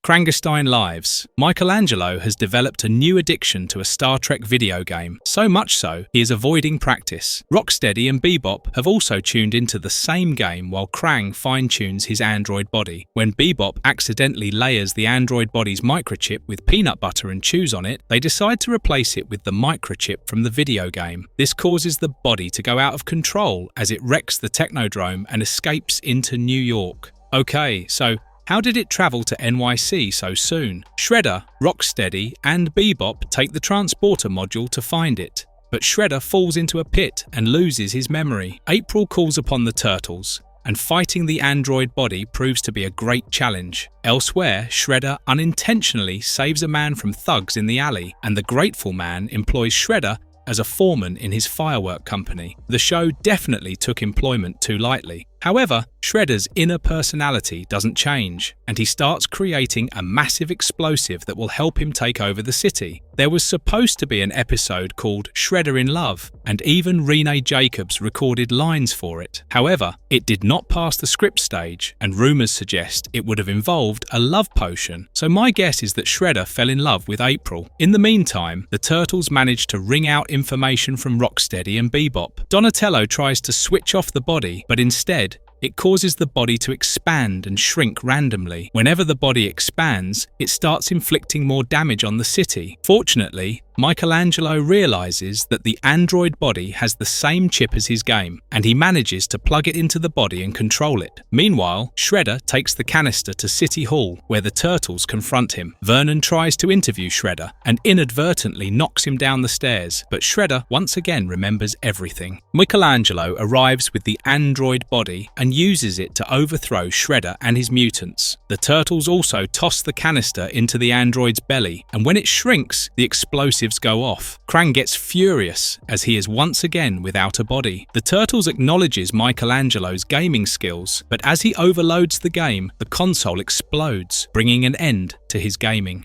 Krangestein Lives. Michelangelo has developed a new addiction to a Star Trek video game, so much so he is avoiding practice. Rocksteady and Bebop have also tuned into the same game while Krang fine-tunes his android body. When Bebop accidentally layers the android body's microchip with peanut butter and chews on it, they decide to replace it with the microchip from the video game. This causes the body to go out of control as it wrecks the Technodrome and escapes into New York. Okay, so how did it travel to NYC so soon? Shredder, Rocksteady, and Bebop take the transporter module to find it, but Shredder falls into a pit and loses his memory. April calls upon the Turtles, and fighting the android body proves to be a great challenge. Elsewhere, Shredder unintentionally saves a man from thugs in the alley, and the Grateful Man employs Shredder as a foreman in his firework company. The show definitely took employment too lightly. However, Shredder's inner personality doesn't change, and he starts creating a massive explosive that will help him take over the city. There was supposed to be an episode called Shredder in Love, and even Renee Jacobs recorded lines for it. However, it did not pass the script stage, and rumours suggest it would have involved a love potion. So my guess is that Shredder fell in love with April. In the meantime, the Turtles managed to wring out information from Rocksteady and Bebop. Donatello tries to switch off the body, but instead, it causes the body to expand and shrink randomly. Whenever the body expands, it starts inflicting more damage on the city. Fortunately, Michelangelo realizes that the android body has the same chip as his game, and he manages to plug it into the body and control it. Meanwhile, Shredder takes the canister to City Hall, where the Turtles confront him. Vernon tries to interview Shredder and inadvertently knocks him down the stairs, but Shredder once again remembers everything. Michelangelo arrives with the android body and uses it to overthrow Shredder and his mutants. The Turtles also toss the canister into the android's belly, and when it shrinks, the explosives go off. Krang gets furious as he is once again without a body. The Turtles acknowledges Michelangelo's gaming skills, but as he overloads the game, the console explodes, bringing an end to his gaming.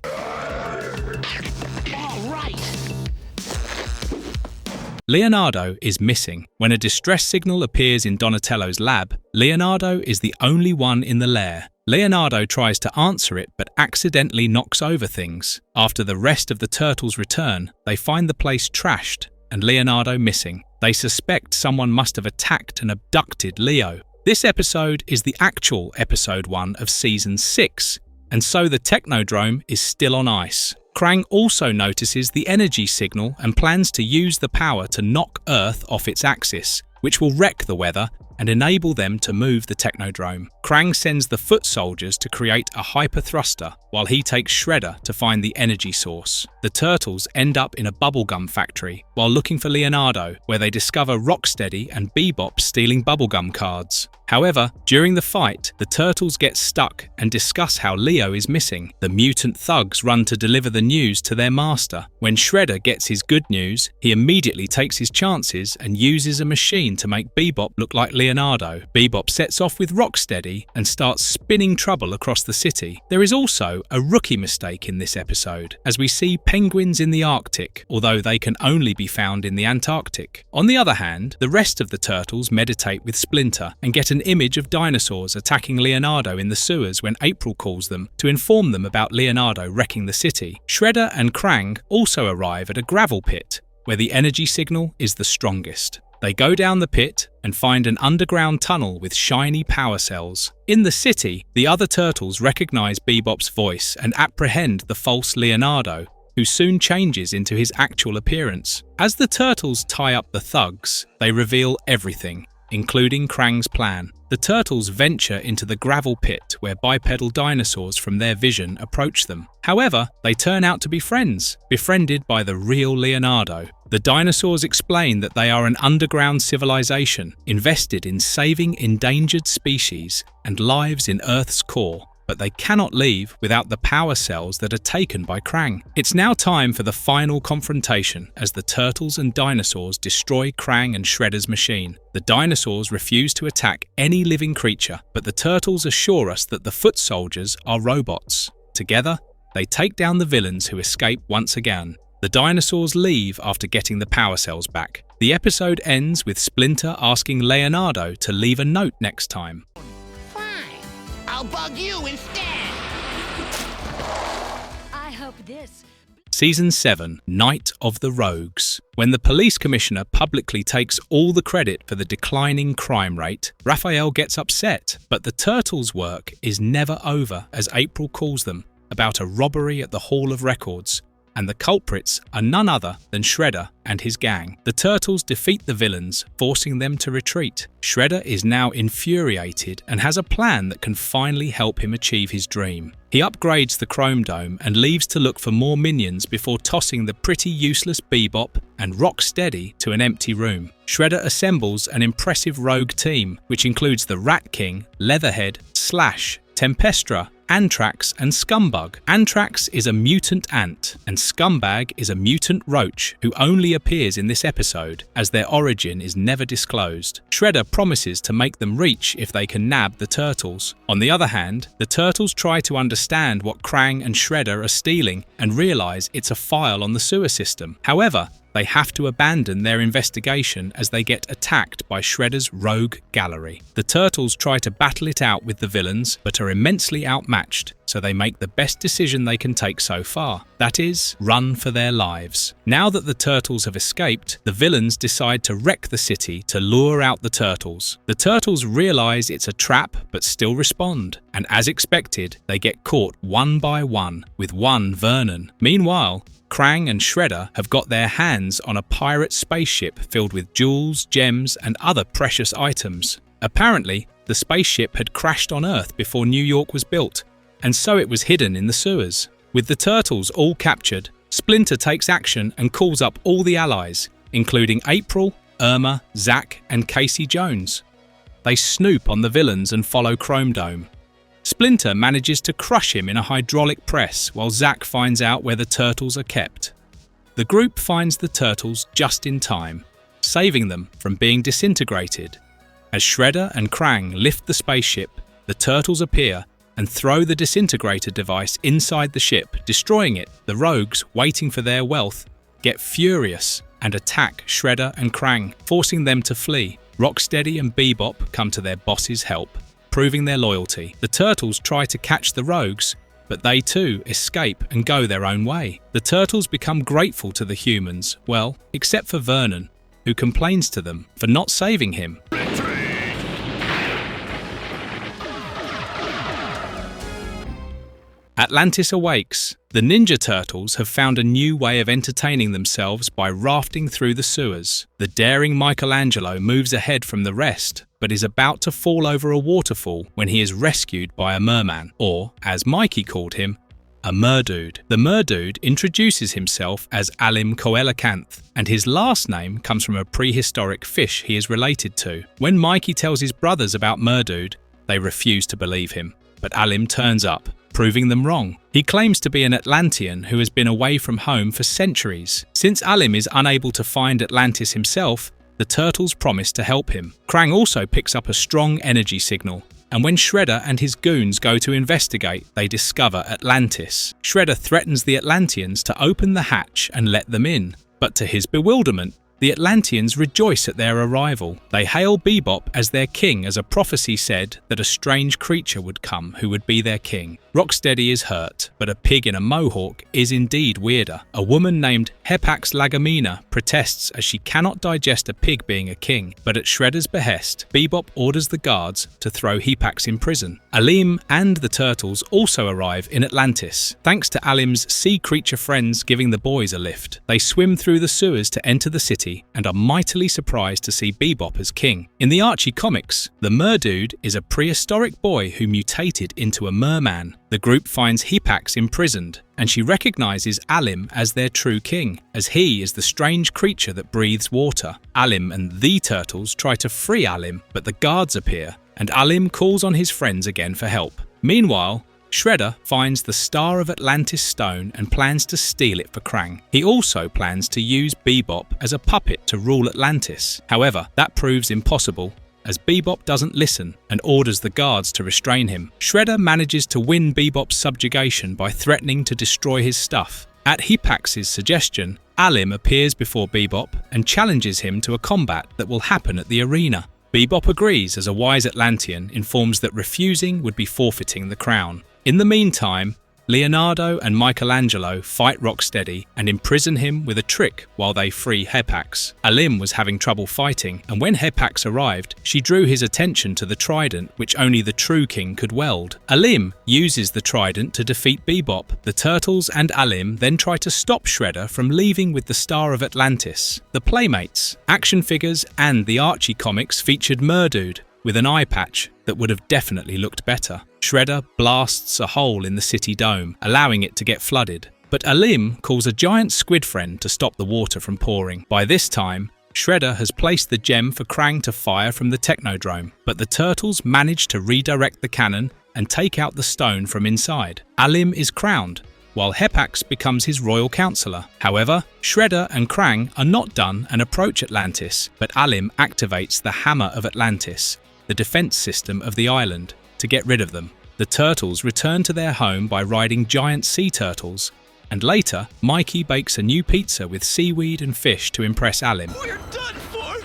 Leonardo is missing. When a distress signal appears in Donatello's lab, Leonardo is the only one in the lair. Leonardo tries to answer it but accidentally knocks over things. After the rest of the Turtles return, they find the place trashed and Leonardo missing. They suspect someone must have attacked and abducted Leo. This episode is the actual episode 1 of Season 6, and so the Technodrome is still on ice. Krang also notices the energy signal and plans to use the power to knock Earth off its axis, which will wreck the weather and enable them to move the Technodrome. Krang sends the foot soldiers to create a hyper-thruster, while he takes Shredder to find the energy source. The Turtles end up in a bubblegum factory while looking for Leonardo, where they discover Rocksteady and Bebop stealing bubblegum cards. However, during the fight, the Turtles get stuck and discuss how Leo is missing. The mutant thugs run to deliver the news to their master. When Shredder gets his good news, he immediately takes his chances and uses a machine to make Bebop look like Leonardo. Bebop sets off with Rocksteady and starts spinning trouble across the city. There is also a rookie mistake in this episode, as we see penguins in the Arctic, although they can only be found in the Antarctic. On the other hand, the rest of the Turtles meditate with Splinter and get an image of dinosaurs attacking Leonardo in the sewers when April calls them to inform them about Leonardo wrecking the city. Shredder and Krang also arrive at a gravel pit, where the energy signal is the strongest. They go down the pit and find an underground tunnel with shiny power cells. In the city, the other Turtles recognize Bebop's voice and apprehend the false Leonardo, who soon changes into his actual appearance. As the Turtles tie up the thugs, they reveal everything, including Krang's plan. The Turtles venture into the gravel pit where bipedal dinosaurs from their vision approach them. However, they turn out to be friends, befriended by the real Leonardo. The dinosaurs explain that they are an underground civilization, invested in saving endangered species and lives in Earth's core, but they cannot leave without the power cells that are taken by Krang. It's now time for the final confrontation as the Turtles and dinosaurs destroy Krang and Shredder's machine. The dinosaurs refuse to attack any living creature, but the Turtles assure us that the foot soldiers are robots. Together, they take down the villains who escape once again. The dinosaurs leave after getting the power cells back. The episode ends with Splinter asking Leonardo to leave a note next time. I'll bug you instead! I hope this... Season 7, Night of the Rogues. When the police commissioner publicly takes all the credit for the declining crime rate, Raphael gets upset, but the Turtles' work is never over as April calls them about a robbery at the Hall of Records, and the culprits are none other than Shredder and his gang. The Turtles defeat the villains, forcing them to retreat. Shredder is now infuriated and has a plan that can finally help him achieve his dream. He upgrades the Chrome Dome and leaves to look for more minions before tossing the pretty useless Bebop and Rocksteady to an empty room. Shredder assembles an impressive rogue team, which includes the Rat King, Leatherhead, Slash, Tempestra, Anthrax and Scumbug. Anthrax is a mutant ant, and Scumbag is a mutant roach who only appears in this episode, as their origin is never disclosed. Shredder promises to make them reach if they can nab the Turtles. On the other hand, the Turtles try to understand what Krang and Shredder are stealing and realize it's a file on the sewer system. However, they have to abandon their investigation as they get attacked by Shredder's rogue gallery. The Turtles try to battle it out with the villains, but are immensely outmatched. so they make the best decision they can take so far. That is, run for their lives. Now that the turtles have escaped, the villains decide to wreck the city to lure out the turtles. The turtles realize it's a trap but still respond, and as expected, they get caught one by one, with one Vernon. Meanwhile, Krang and Shredder have got their hands on a pirate spaceship filled with jewels, gems, and other precious items. Apparently, the spaceship had crashed on Earth before New York was built, and so it was hidden in the sewers. With the turtles all captured, Splinter takes action and calls up all the allies, including April, Irma, Zack, and Casey Jones. They snoop on the villains and follow Chrome Dome. Splinter manages to crush him in a hydraulic press while Zack finds out where the turtles are kept. The group finds the turtles just in time, saving them from being disintegrated. As Shredder and Krang lift the spaceship, the turtles appear and throw the disintegrator device inside the ship, destroying it. The rogues, waiting for their wealth, get furious and attack Shredder and Krang, forcing them to flee. Rocksteady and Bebop come to their boss's help, proving their loyalty. The turtles try to catch the rogues, but they too escape and go their own way. The turtles become grateful to the humans, well, except for Vernon, who complains to them for not saving him. Atlantis awakes. The Ninja Turtles have found a new way of entertaining themselves by rafting through the sewers. The daring Michelangelo moves ahead from the rest, but is about to fall over a waterfall when he is rescued by a merman, or, as Mikey called him, a merdude. The merdude introduces himself as Alim Coelacanth, and his last name comes from a prehistoric fish he is related to. When Mikey tells his brothers about merdude, they refuse to believe him, but Alim turns up, proving them wrong. He claims to be an Atlantean who has been away from home for centuries. Since Alim is unable to find Atlantis himself, the turtles promise to help him. Krang also picks up a strong energy signal, and when Shredder and his goons go to investigate, they discover Atlantis. Shredder threatens the Atlanteans to open the hatch and let them in, but to his bewilderment, the Atlanteans rejoice at their arrival. They hail Bebop as their king, as a prophecy said that a strange creature would come who would be their king. Rocksteady is hurt, but a pig in a mohawk is indeed weirder. A woman named Hepax Lagamina protests as she cannot digest a pig being a king, but at Shredder's behest, Bebop orders the guards to throw Hepax in prison. Alim and the turtles also arrive in Atlantis, thanks to Alim's sea creature friends giving the boys a lift. They swim through the sewers to enter the city and are mightily surprised to see Bebop as king. In the Archie comics, the merdude is a prehistoric boy who mutated into a merman. The group finds Hepax imprisoned, and she recognizes Alim as their true king, as he is the strange creature that breathes water. Alim and the turtles try to free Alim, but the guards appear, and Alim calls on his friends again for help. Meanwhile, Shredder finds the Star of Atlantis stone and plans to steal it for Krang. He also plans to use Bebop as a puppet to rule Atlantis. However, that proves impossible, as Bebop doesn't listen and orders the guards to restrain him. Shredder manages to win Bebop's subjugation by threatening to destroy his stuff. At Hepax's suggestion, Alim appears before Bebop and challenges him to a combat that will happen at the arena. Bebop agrees, as a wise Atlantean informs that refusing would be forfeiting the crown. In the meantime, Leonardo and Michelangelo fight Rocksteady and imprison him with a trick while they free Hepax. Alim was having trouble fighting, and when Hepax arrived, she drew his attention to the trident which only the true king could weld. Alim uses the trident to defeat Bebop. The turtles and Alim then try to stop Shredder from leaving with the Star of Atlantis. The Playmates, action figures and the Archie comics featured Merdude with an eye patch that would have definitely looked better. Shredder blasts a hole in the city dome, allowing it to get flooded. But Alim calls a giant squid friend to stop the water from pouring. By this time, Shredder has placed the gem for Krang to fire from the Technodrome, but the turtles manage to redirect the cannon and take out the stone from inside. Alim is crowned, while Hepax becomes his royal counselor. However, Shredder and Krang are not done and approach Atlantis, but Alim activates the Hammer of Atlantis, the defense system of the island, to get rid of them. The turtles return to their home by riding giant sea turtles, and later, Mikey bakes a new pizza with seaweed and fish to impress Alim. We're done for!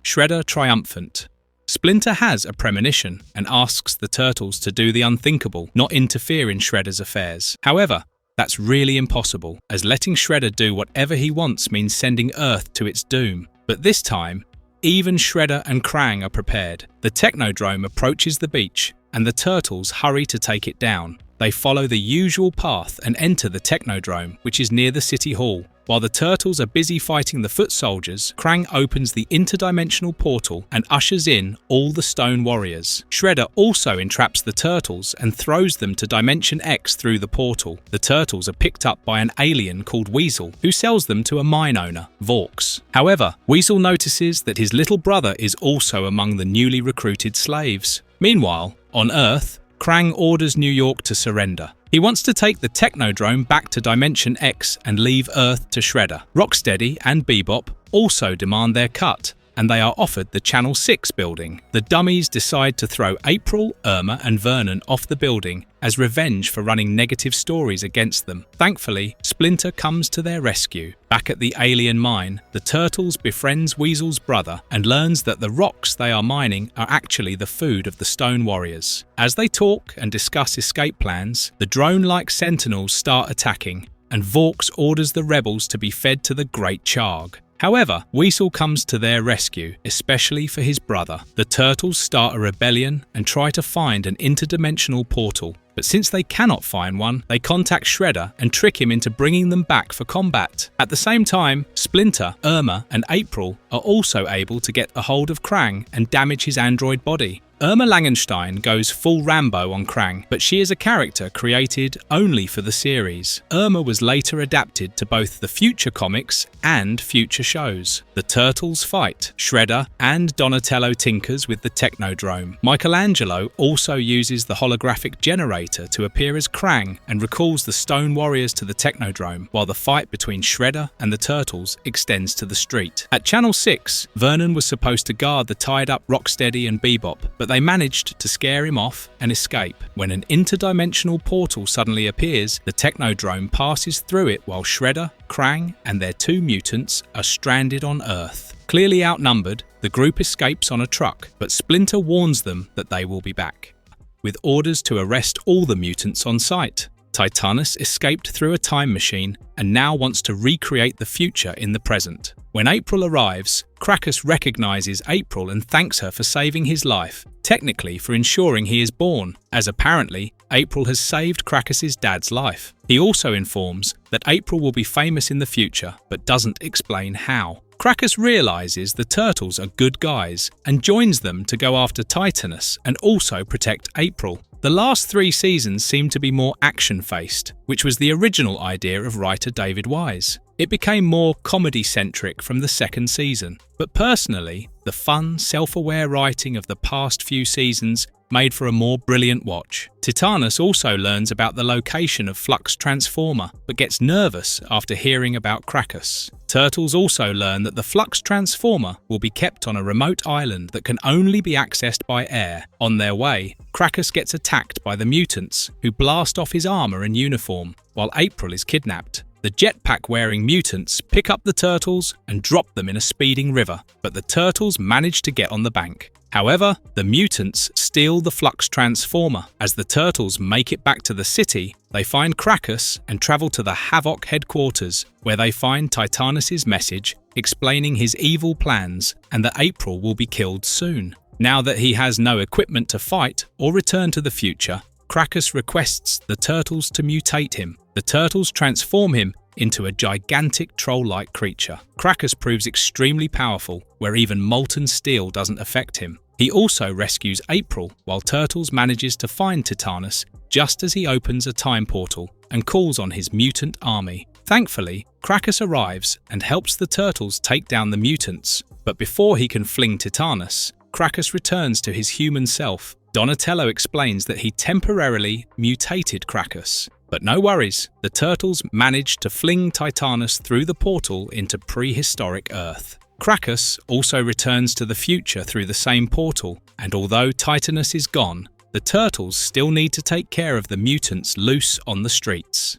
Shredder triumphant. Splinter has a premonition and asks the Turtles to do the unthinkable, not interfere in Shredder's affairs. However, that's really impossible, as letting Shredder do whatever he wants means sending Earth to its doom. But this time, even Shredder and Krang are prepared. The Technodrome approaches the beach, and the Turtles hurry to take it down. They follow the usual path and enter the Technodrome, which is near the City Hall. While the Turtles are busy fighting the foot soldiers, Krang opens the interdimensional portal and ushers in all the Stone Warriors. Shredder also entraps the Turtles and throws them to Dimension X through the portal. The Turtles are picked up by an alien called Weasel, who sells them to a mine owner, Vorks. However, Weasel notices that his little brother is also among the newly recruited slaves. Meanwhile, on Earth, Krang orders New York to surrender. He wants to take the Technodrome back to Dimension X and leave Earth to Shredder. Rocksteady and Bebop also demand their cut, and they are offered the Channel 6 building. The dummies decide to throw April, Irma, and Vernon off the building as revenge for running negative stories against them. Thankfully, Splinter comes to their rescue. Back at the alien mine, the Turtles befriends Weasel's brother and learns that the rocks they are mining are actually the food of the Stone Warriors. As they talk and discuss escape plans, the drone-like Sentinels start attacking, and Vorks orders the rebels to be fed to the Great Charg. However, Weasel comes to their rescue, especially for his brother. The Turtles start a rebellion and try to find an interdimensional portal. But since they cannot find one, they contact Shredder and trick him into bringing them back for combat. At the same time, Splinter, Irma, and April are also able to get a hold of Krang and damage his android body. Irma Langenstein goes full Rambo on Krang, but she is a character created only for the series. Irma was later adapted to both the future comics and future shows. The Turtles fight. Shredder and Donatello tinkers with the Technodrome. Michelangelo also uses the holographic generator to appear as Krang and recalls the Stone Warriors to the Technodrome, while the fight between Shredder and the Turtles extends to the street. At Channel 6, Vernon was supposed to guard the tied-up Rocksteady and Bebop, but they managed to scare him off and escape. When an interdimensional portal suddenly appears, the Technodrome passes through it while Shredder, Krang, and their two mutants are stranded on Earth. Clearly outnumbered, the group escapes on a truck, but Splinter warns them that they will be back, with orders to arrest all the mutants on site. Titanus escaped through a time machine and now wants to recreate the future in the present. When April arrives, Crackus recognizes April and thanks her for saving his life, technically for ensuring he is born, as apparently April has saved Crackus's dad's life. He also informs that April will be famous in the future, but doesn't explain how. Crackus realizes the Turtles are good guys and joins them to go after Titanus and also protect April. The last 3 seasons seem to be more action-faced, which was the original idea of writer David Wise. It became more comedy-centric from the 2nd season, but personally, the fun, self-aware writing of the past few seasons made for a more brilliant watch. Titanus also learns about the location of Flux Transformer, but gets nervous after hearing about Crackus. Turtles also learn that the Flux Transformer will be kept on a remote island that can only be accessed by air. On their way, Crackus gets attacked by the mutants, who blast off his armor and uniform, while April is kidnapped. The jetpack-wearing mutants pick up the Turtles and drop them in a speeding river, but the Turtles manage to get on the bank. However, the mutants steal the Flux Transformer. As the Turtles make it back to the city, they find Crackus and travel to the Havoc headquarters, where they find Titanus's message explaining his evil plans and that April will be killed soon. Now that he has no equipment to fight or return to the future, Crackus requests the Turtles to mutate him. The Turtles transform him into a gigantic troll-like creature. Crackus proves extremely powerful, where even molten steel doesn't affect him. He also rescues April, while Turtles manages to find Titanus just as he opens a time portal and calls on his mutant army. Thankfully, Crackus arrives and helps the Turtles take down the mutants, but before he can fling Titanus, Crackus returns to his human self. Donatello explains that he temporarily mutated Crackus. But no worries, the Turtles managed to fling Titanus through the portal into prehistoric Earth. Crackus also returns to the future through the same portal, and although Titanus is gone, the Turtles still need to take care of the mutants loose on the streets.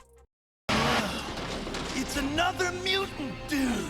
It's another mutant, dude!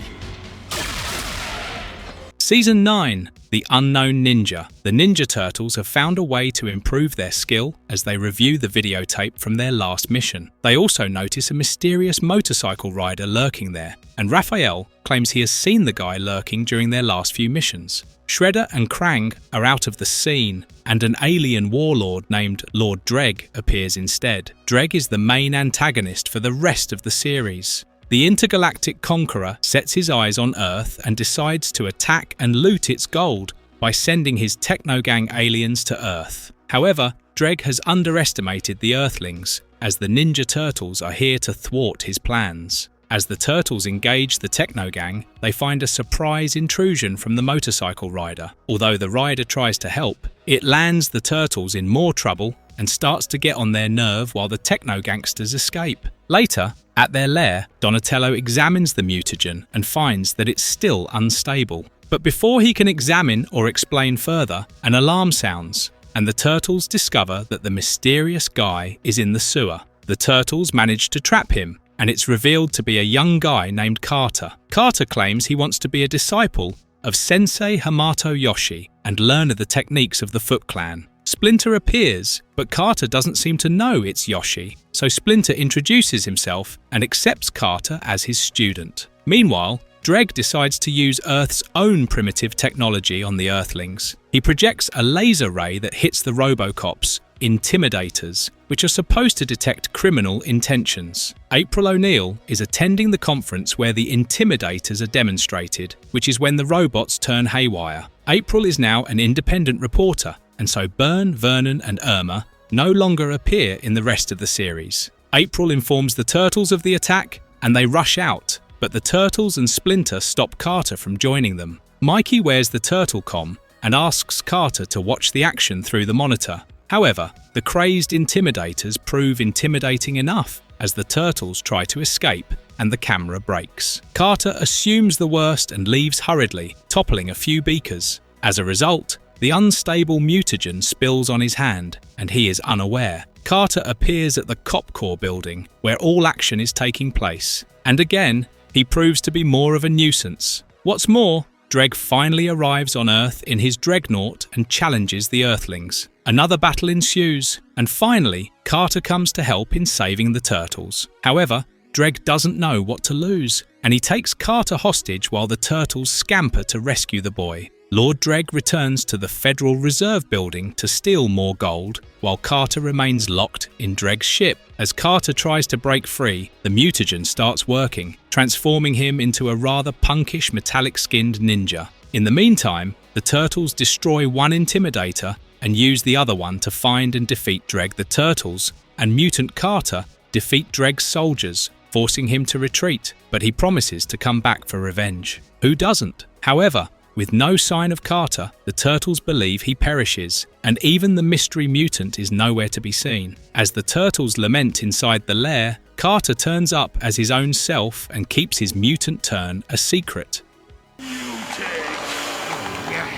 Season 9, The the unknown ninja. The Ninja Turtles have found a way to improve their skill as they review the videotape from their last mission. They also notice a mysterious motorcycle rider lurking there, and Raphael claims he has seen the guy lurking during their last few missions. Shredder and Krang are out of the scene, and an alien warlord named Lord Dreg appears instead. Dreg is the main antagonist for the rest of the series. The intergalactic conqueror sets his eyes on Earth and decides to attack and loot its gold by sending his Technogang aliens to Earth. However, Dreg has underestimated the Earthlings, as the Ninja Turtles are here to thwart his plans. As the Turtles engage the Technogang, they find a surprise intrusion from the motorcycle rider. Although the rider tries to help, it lands the Turtles in more trouble and starts to get on their nerve while the Techno-gangsters escape. Later, at their lair, Donatello examines the mutagen and finds that it's still unstable. But before he can examine or explain further, an alarm sounds, and the Turtles discover that the mysterious guy is in the sewer. The Turtles manage to trap him, and it's revealed to be a young guy named Carter. Carter claims he wants to be a disciple of Sensei Hamato Yoshi and learn the techniques of the Foot Clan. Splinter appears, but Carter doesn't seem to know it's Yoshi, so Splinter introduces himself and accepts Carter as his student. Meanwhile, Dreg decides to use Earth's own primitive technology on the Earthlings. He projects a laser ray that hits the Robocops, Intimidators, which are supposed to detect criminal intentions. April O'Neil is attending the conference where the Intimidators are demonstrated, which is when the robots turn haywire. April is now an independent reporter, and so Byrne, Vernon and Irma no longer appear in the rest of the series. April informs the Turtles of the attack, and they rush out, but the Turtles and Splinter stop Carter from joining them. Mikey wears the Turtle comm and asks Carter to watch the action through the monitor. However, the crazed Intimidators prove intimidating enough as the Turtles try to escape and the camera breaks. Carter assumes the worst and leaves hurriedly, toppling a few beakers. As a result, the unstable mutagen spills on his hand, and he is unaware. Carter appears at the Cop Corps building, where all action is taking place, and again, he proves to be more of a nuisance. What's more, Dreg finally arrives on Earth in his dreadnought and challenges the Earthlings. Another battle ensues, and finally, Carter comes to help in saving the Turtles. However, Dreg doesn't know what to lose, and he takes Carter hostage while the Turtles scamper to rescue the boy. Lord Dreg returns to the Federal Reserve building to steal more gold, while Carter remains locked in Dreg's ship. As Carter tries to break free, the mutagen starts working, transforming him into a rather punkish metallic-skinned ninja. In the meantime, the Turtles destroy one Intimidator and use the other one to find and defeat Dreg. The Turtles and Mutant Carter defeat Dreg's soldiers, forcing him to retreat, but he promises to come back for revenge. Who doesn't? However, with no sign of Carter, the Turtles believe he perishes, and even the mystery mutant is nowhere to be seen. As the Turtles lament inside the lair, Carter turns up as his own self and keeps his mutant turn a secret. You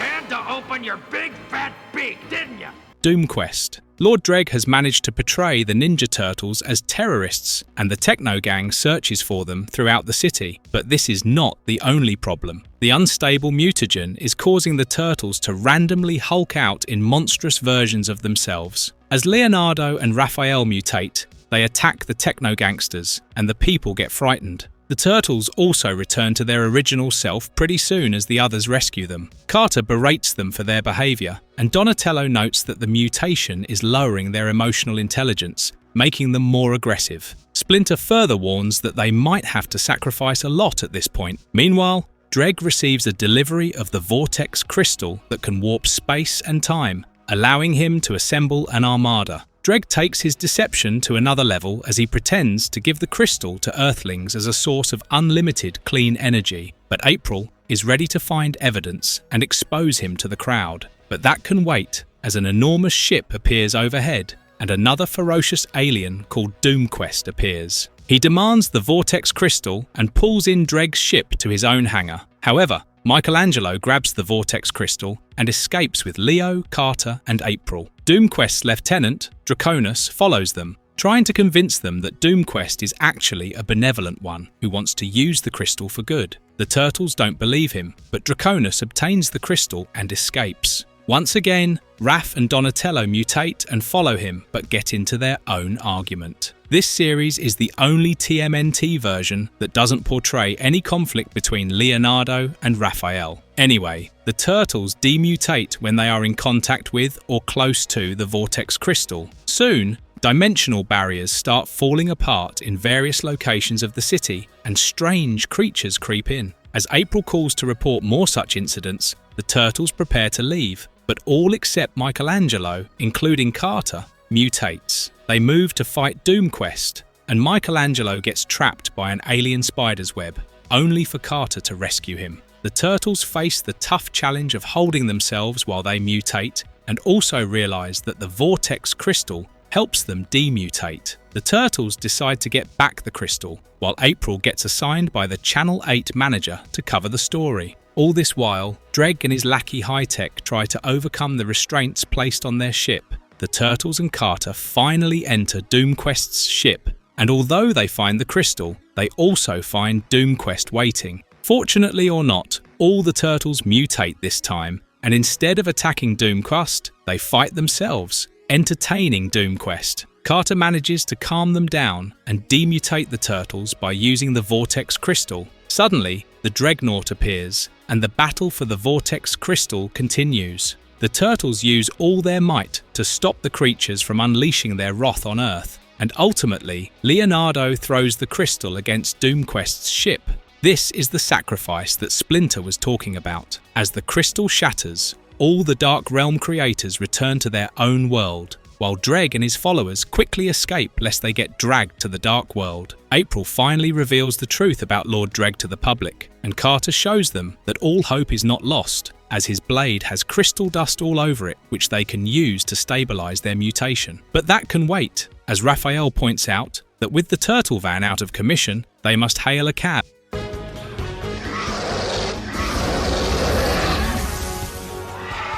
had to open your big fat beak, didn't you? Doomquest. Lord Dreg has managed to portray the Ninja Turtles as terrorists, and the Techno-gang searches for them throughout the city. But this is not the only problem. The unstable mutagen is causing the Turtles to randomly hulk out in monstrous versions of themselves. As Leonardo and Raphael mutate, they attack the Techno-gangsters, and the people get frightened. The Turtles also return to their original self pretty soon as the others rescue them. Carter berates them for their behaviour, and Donatello notes that the mutation is lowering their emotional intelligence, making them more aggressive. Splinter further warns that they might have to sacrifice a lot at this point. Meanwhile, Dreg receives a delivery of the Vortex Crystal that can warp space and time, allowing him to assemble an armada. Dreg takes his deception to another level as he pretends to give the crystal to Earthlings as a source of unlimited clean energy, but April is ready to find evidence and expose him to the crowd. But that can wait, as an enormous ship appears overhead, and another ferocious alien called Doomquest appears. He demands the Vortex Crystal and pulls in Dreg's ship to his own hangar. However, Michelangelo grabs the Vortex Crystal and escapes with Leo, Carter and April. Doomquest's lieutenant, Draconis, follows them, trying to convince them that DoomQuest is actually a benevolent one who wants to use the crystal for good. The Turtles don't believe him, but Draconis obtains the crystal and escapes. Once again, Raph and Donatello mutate and follow him, but get into their own argument. This series is the only TMNT version that doesn't portray any conflict between Leonardo and Raphael. Anyway, the Turtles demutate when they are in contact with or close to the Vortex Crystal. Soon, dimensional barriers start falling apart in various locations of the city, and strange creatures creep in. As April calls to report more such incidents, the Turtles prepare to leave, but all except Michelangelo, including Carter, mutates. They move to fight DoomQuest, and Michelangelo gets trapped by an alien spider's web, only for Carter to rescue him. The Turtles face the tough challenge of holding themselves while they mutate, and also realize that the Vortex Crystal helps them demutate. The Turtles decide to get back the crystal, while April gets assigned by the Channel 8 manager to cover the story. All this while, Dreg and his lackey High-Tech try to overcome the restraints placed on their ship. The Turtles and Carter finally enter DoomQuest's ship, and although they find the crystal, they also find DoomQuest waiting. Fortunately or not, all the Turtles mutate this time, and instead of attacking DoomQuest, they fight themselves, entertaining DoomQuest. Carter manages to calm them down and demutate the Turtles by using the Vortex Crystal. Suddenly, the Dreadnought appears, and the battle for the Vortex Crystal continues. The Turtles use all their might to stop the creatures from unleashing their wrath on Earth, and ultimately, Leonardo throws the crystal against DoomQuest's ship. This is the sacrifice that Splinter was talking about. As the crystal shatters, all the Dark Realm creators return to their own world, while Dreg and his followers quickly escape lest they get dragged to the Dark World. April finally reveals the truth about Lord Dreg to the public, and Carter shows them that all hope is not lost, as his blade has crystal dust all over it which they can use to stabilize their mutation. But that can wait, as Raphael points out that with the turtle van out of commission, they must hail a cab.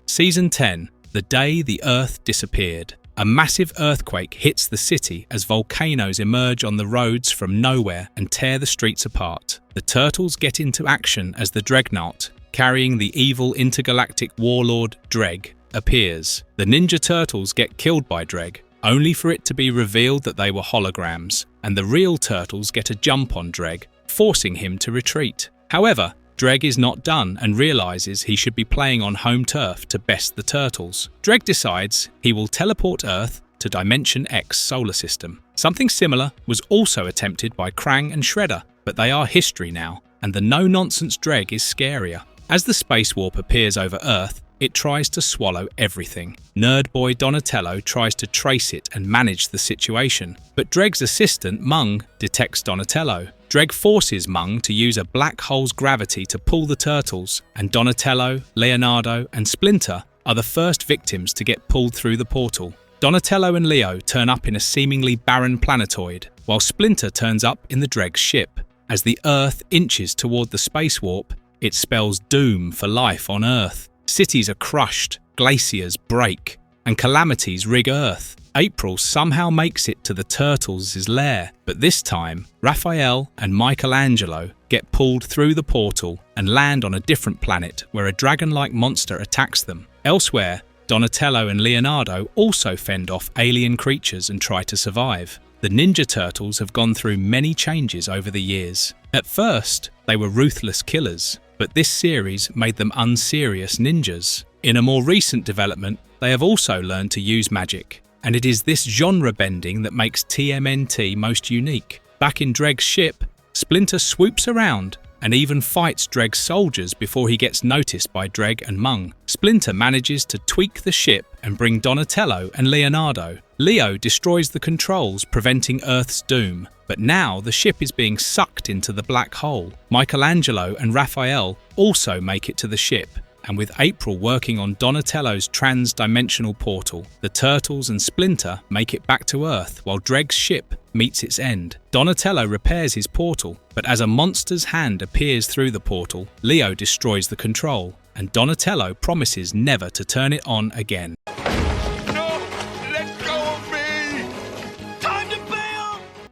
Season 10. The Day the Earth Disappeared. A massive earthquake hits the city as volcanoes emerge on the roads from nowhere and tear the streets apart. The Turtles get into action as the Dreadnought, carrying the evil intergalactic warlord Dreg, appears. The Ninja Turtles get killed by Dreg, only for it to be revealed that they were holograms, and the real Turtles get a jump on Dreg, forcing him to retreat. However, Dreg is not done and realizes he should be playing on home turf to best the Turtles. Dreg decides he will teleport Earth to Dimension X solar system. Something similar was also attempted by Krang and Shredder, but they are history now, and the no-nonsense Dreg is scarier. As the space warp appears over Earth, it tries to swallow everything. Nerd boy Donatello tries to trace it and manage the situation, but Dreg's assistant, Mung, detects Donatello. Dreg forces Mung to use a black hole's gravity to pull the Turtles, and Donatello, Leonardo, and Splinter are the first victims to get pulled through the portal. Donatello and Leo turn up in a seemingly barren planetoid, while Splinter turns up in the Dreg's ship. As the Earth inches toward the space warp, it spells doom for life on Earth. Cities are crushed, glaciers break, and calamities rig Earth. April somehow makes it to the Turtles' lair, but this time, Raphael and Michelangelo get pulled through the portal and land on a different planet where a dragon-like monster attacks them. Elsewhere, Donatello and Leonardo also fend off alien creatures and try to survive. The Ninja Turtles have gone through many changes over the years. At first, they were ruthless killers, but this series made them unserious ninjas. In a more recent development, they have also learned to use magic, and it is this genre bending that makes TMNT most unique. Back in Dreg's ship, Splinter swoops around and even fights Dreg's soldiers before he gets noticed by Dreg and Mung. Splinter manages to tweak the ship and bring Donatello and Leonardo. Leo destroys the controls, preventing Earth's doom, but now the ship is being sucked into the black hole. Michelangelo and Raphael also make it to the ship, and with April working on Donatello's trans-dimensional portal, the Turtles and Splinter make it back to Earth while Dreg's ship meets its end. Donatello repairs his portal, but as a monster's hand appears through the portal, Leo destroys the control, and Donatello promises never to turn it on again. No! Let go of me! Time to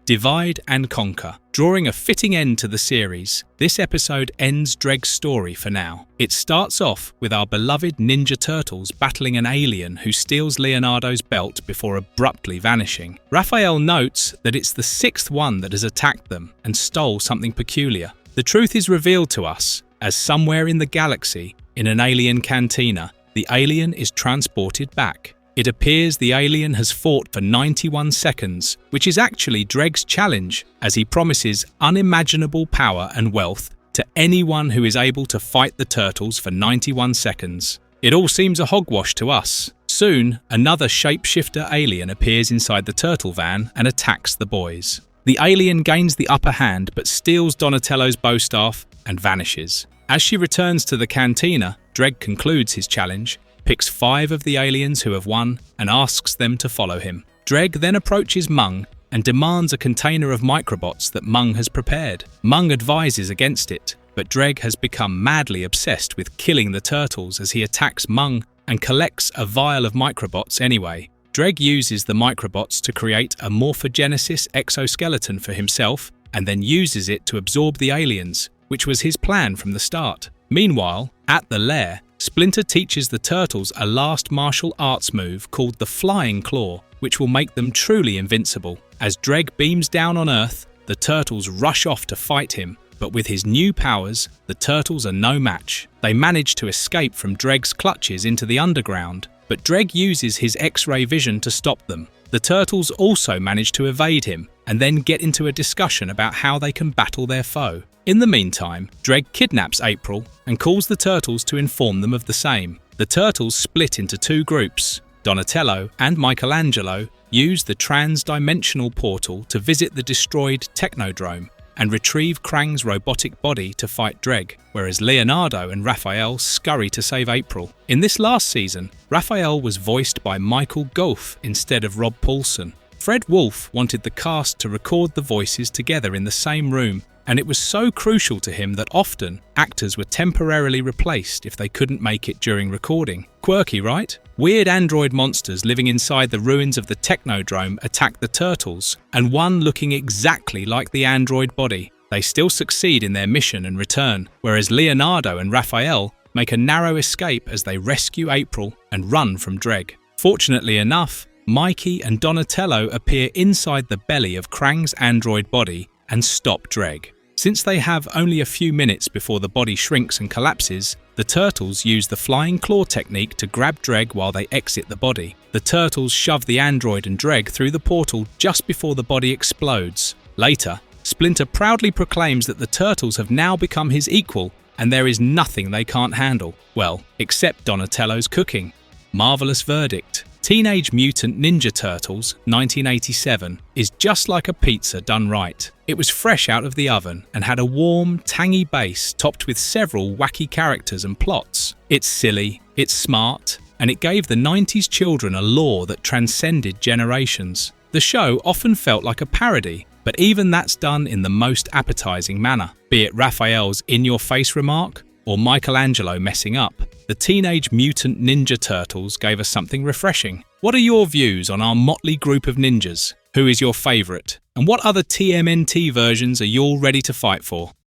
Divide and conquer. Drawing a fitting end to the series, this episode ends Dreg's story for now. It starts off with our beloved Ninja Turtles battling an alien who steals Leonardo's belt before abruptly vanishing. Raphael notes that it's the sixth one that has attacked them and stole something peculiar. The truth is revealed to us as somewhere in the galaxy, in an alien cantina, the alien is transported back. It appears the alien has fought for 91 seconds, which is actually Dreg's challenge, as he promises unimaginable power and wealth to anyone who is able to fight the turtles for 91 seconds. It all seems a hogwash to us. Soon, another shapeshifter alien appears inside the turtle van and attacks the boys. The alien gains the upper hand but steals Donatello's bowstaff and vanishes. As she returns to the cantina, Dreg concludes his challenge, picks 5 of the aliens who have won, and asks them to follow him. Dreg then approaches Mung and demands a container of microbots that Mung has prepared. Mung advises against it, but Dreg has become madly obsessed with killing the turtles as he attacks Mung and collects a vial of microbots anyway. Dreg uses the microbots to create a morphogenesis exoskeleton for himself and then uses it to absorb the aliens, which was his plan from the start. Meanwhile, at the lair, Splinter teaches the turtles a last martial arts move called the Flying Claw, which will make them truly invincible. As Dreg beams down on Earth, the turtles rush off to fight him, but with his new powers, the turtles are no match. They manage to escape from Dreg's clutches into the underground, but Dreg uses his X-ray vision to stop them. The turtles also manage to evade him and then get into a discussion about how they can battle their foe. In the meantime, Dreg kidnaps April and calls the turtles to inform them of the same. The turtles split into 2 groups. Donatello and Michelangelo use the trans-dimensional portal to visit the destroyed Technodrome and retrieve Krang's robotic body to fight Dreg, whereas Leonardo and Raphael scurry to save April. In this last season, Raphael was voiced by Michael Gough instead of Rob Paulson. Fred Wolf wanted the cast to record the voices together in the same room, and it was so crucial to him that often actors were temporarily replaced if they couldn't make it during recording. Quirky, right? Weird android monsters living inside the ruins of the Technodrome attack the turtles, and one looking exactly like the android body. They still succeed in their mission and return, whereas Leonardo and Raphael make a narrow escape as they rescue April and run from Dreg. Fortunately enough, Mikey and Donatello appear inside the belly of Krang's android body and stop Dreg. Since they have only a few minutes before the body shrinks and collapses, the turtles use the flying claw technique to grab Dreg while they exit the body. The turtles shove the android and Dreg through the portal just before the body explodes. Later, Splinter proudly proclaims that the turtles have now become his equal and there is nothing they can't handle. Well, except Donatello's cooking. Marvelous verdict. Teenage Mutant Ninja Turtles 1987 is just like a pizza done right. It was fresh out of the oven and had a warm, tangy base topped with several wacky characters and plots. It's silly, it's smart, and it gave the 90s children a lore that transcended generations. The show often felt like a parody, but even that's done in the most appetizing manner. Be it Raphael's in-your-face remark or Michelangelo messing up, the Teenage Mutant Ninja Turtles gave us something refreshing. What are your views on our motley group of ninjas? Who is your favourite? And what other TMNT versions are you all ready to fight for?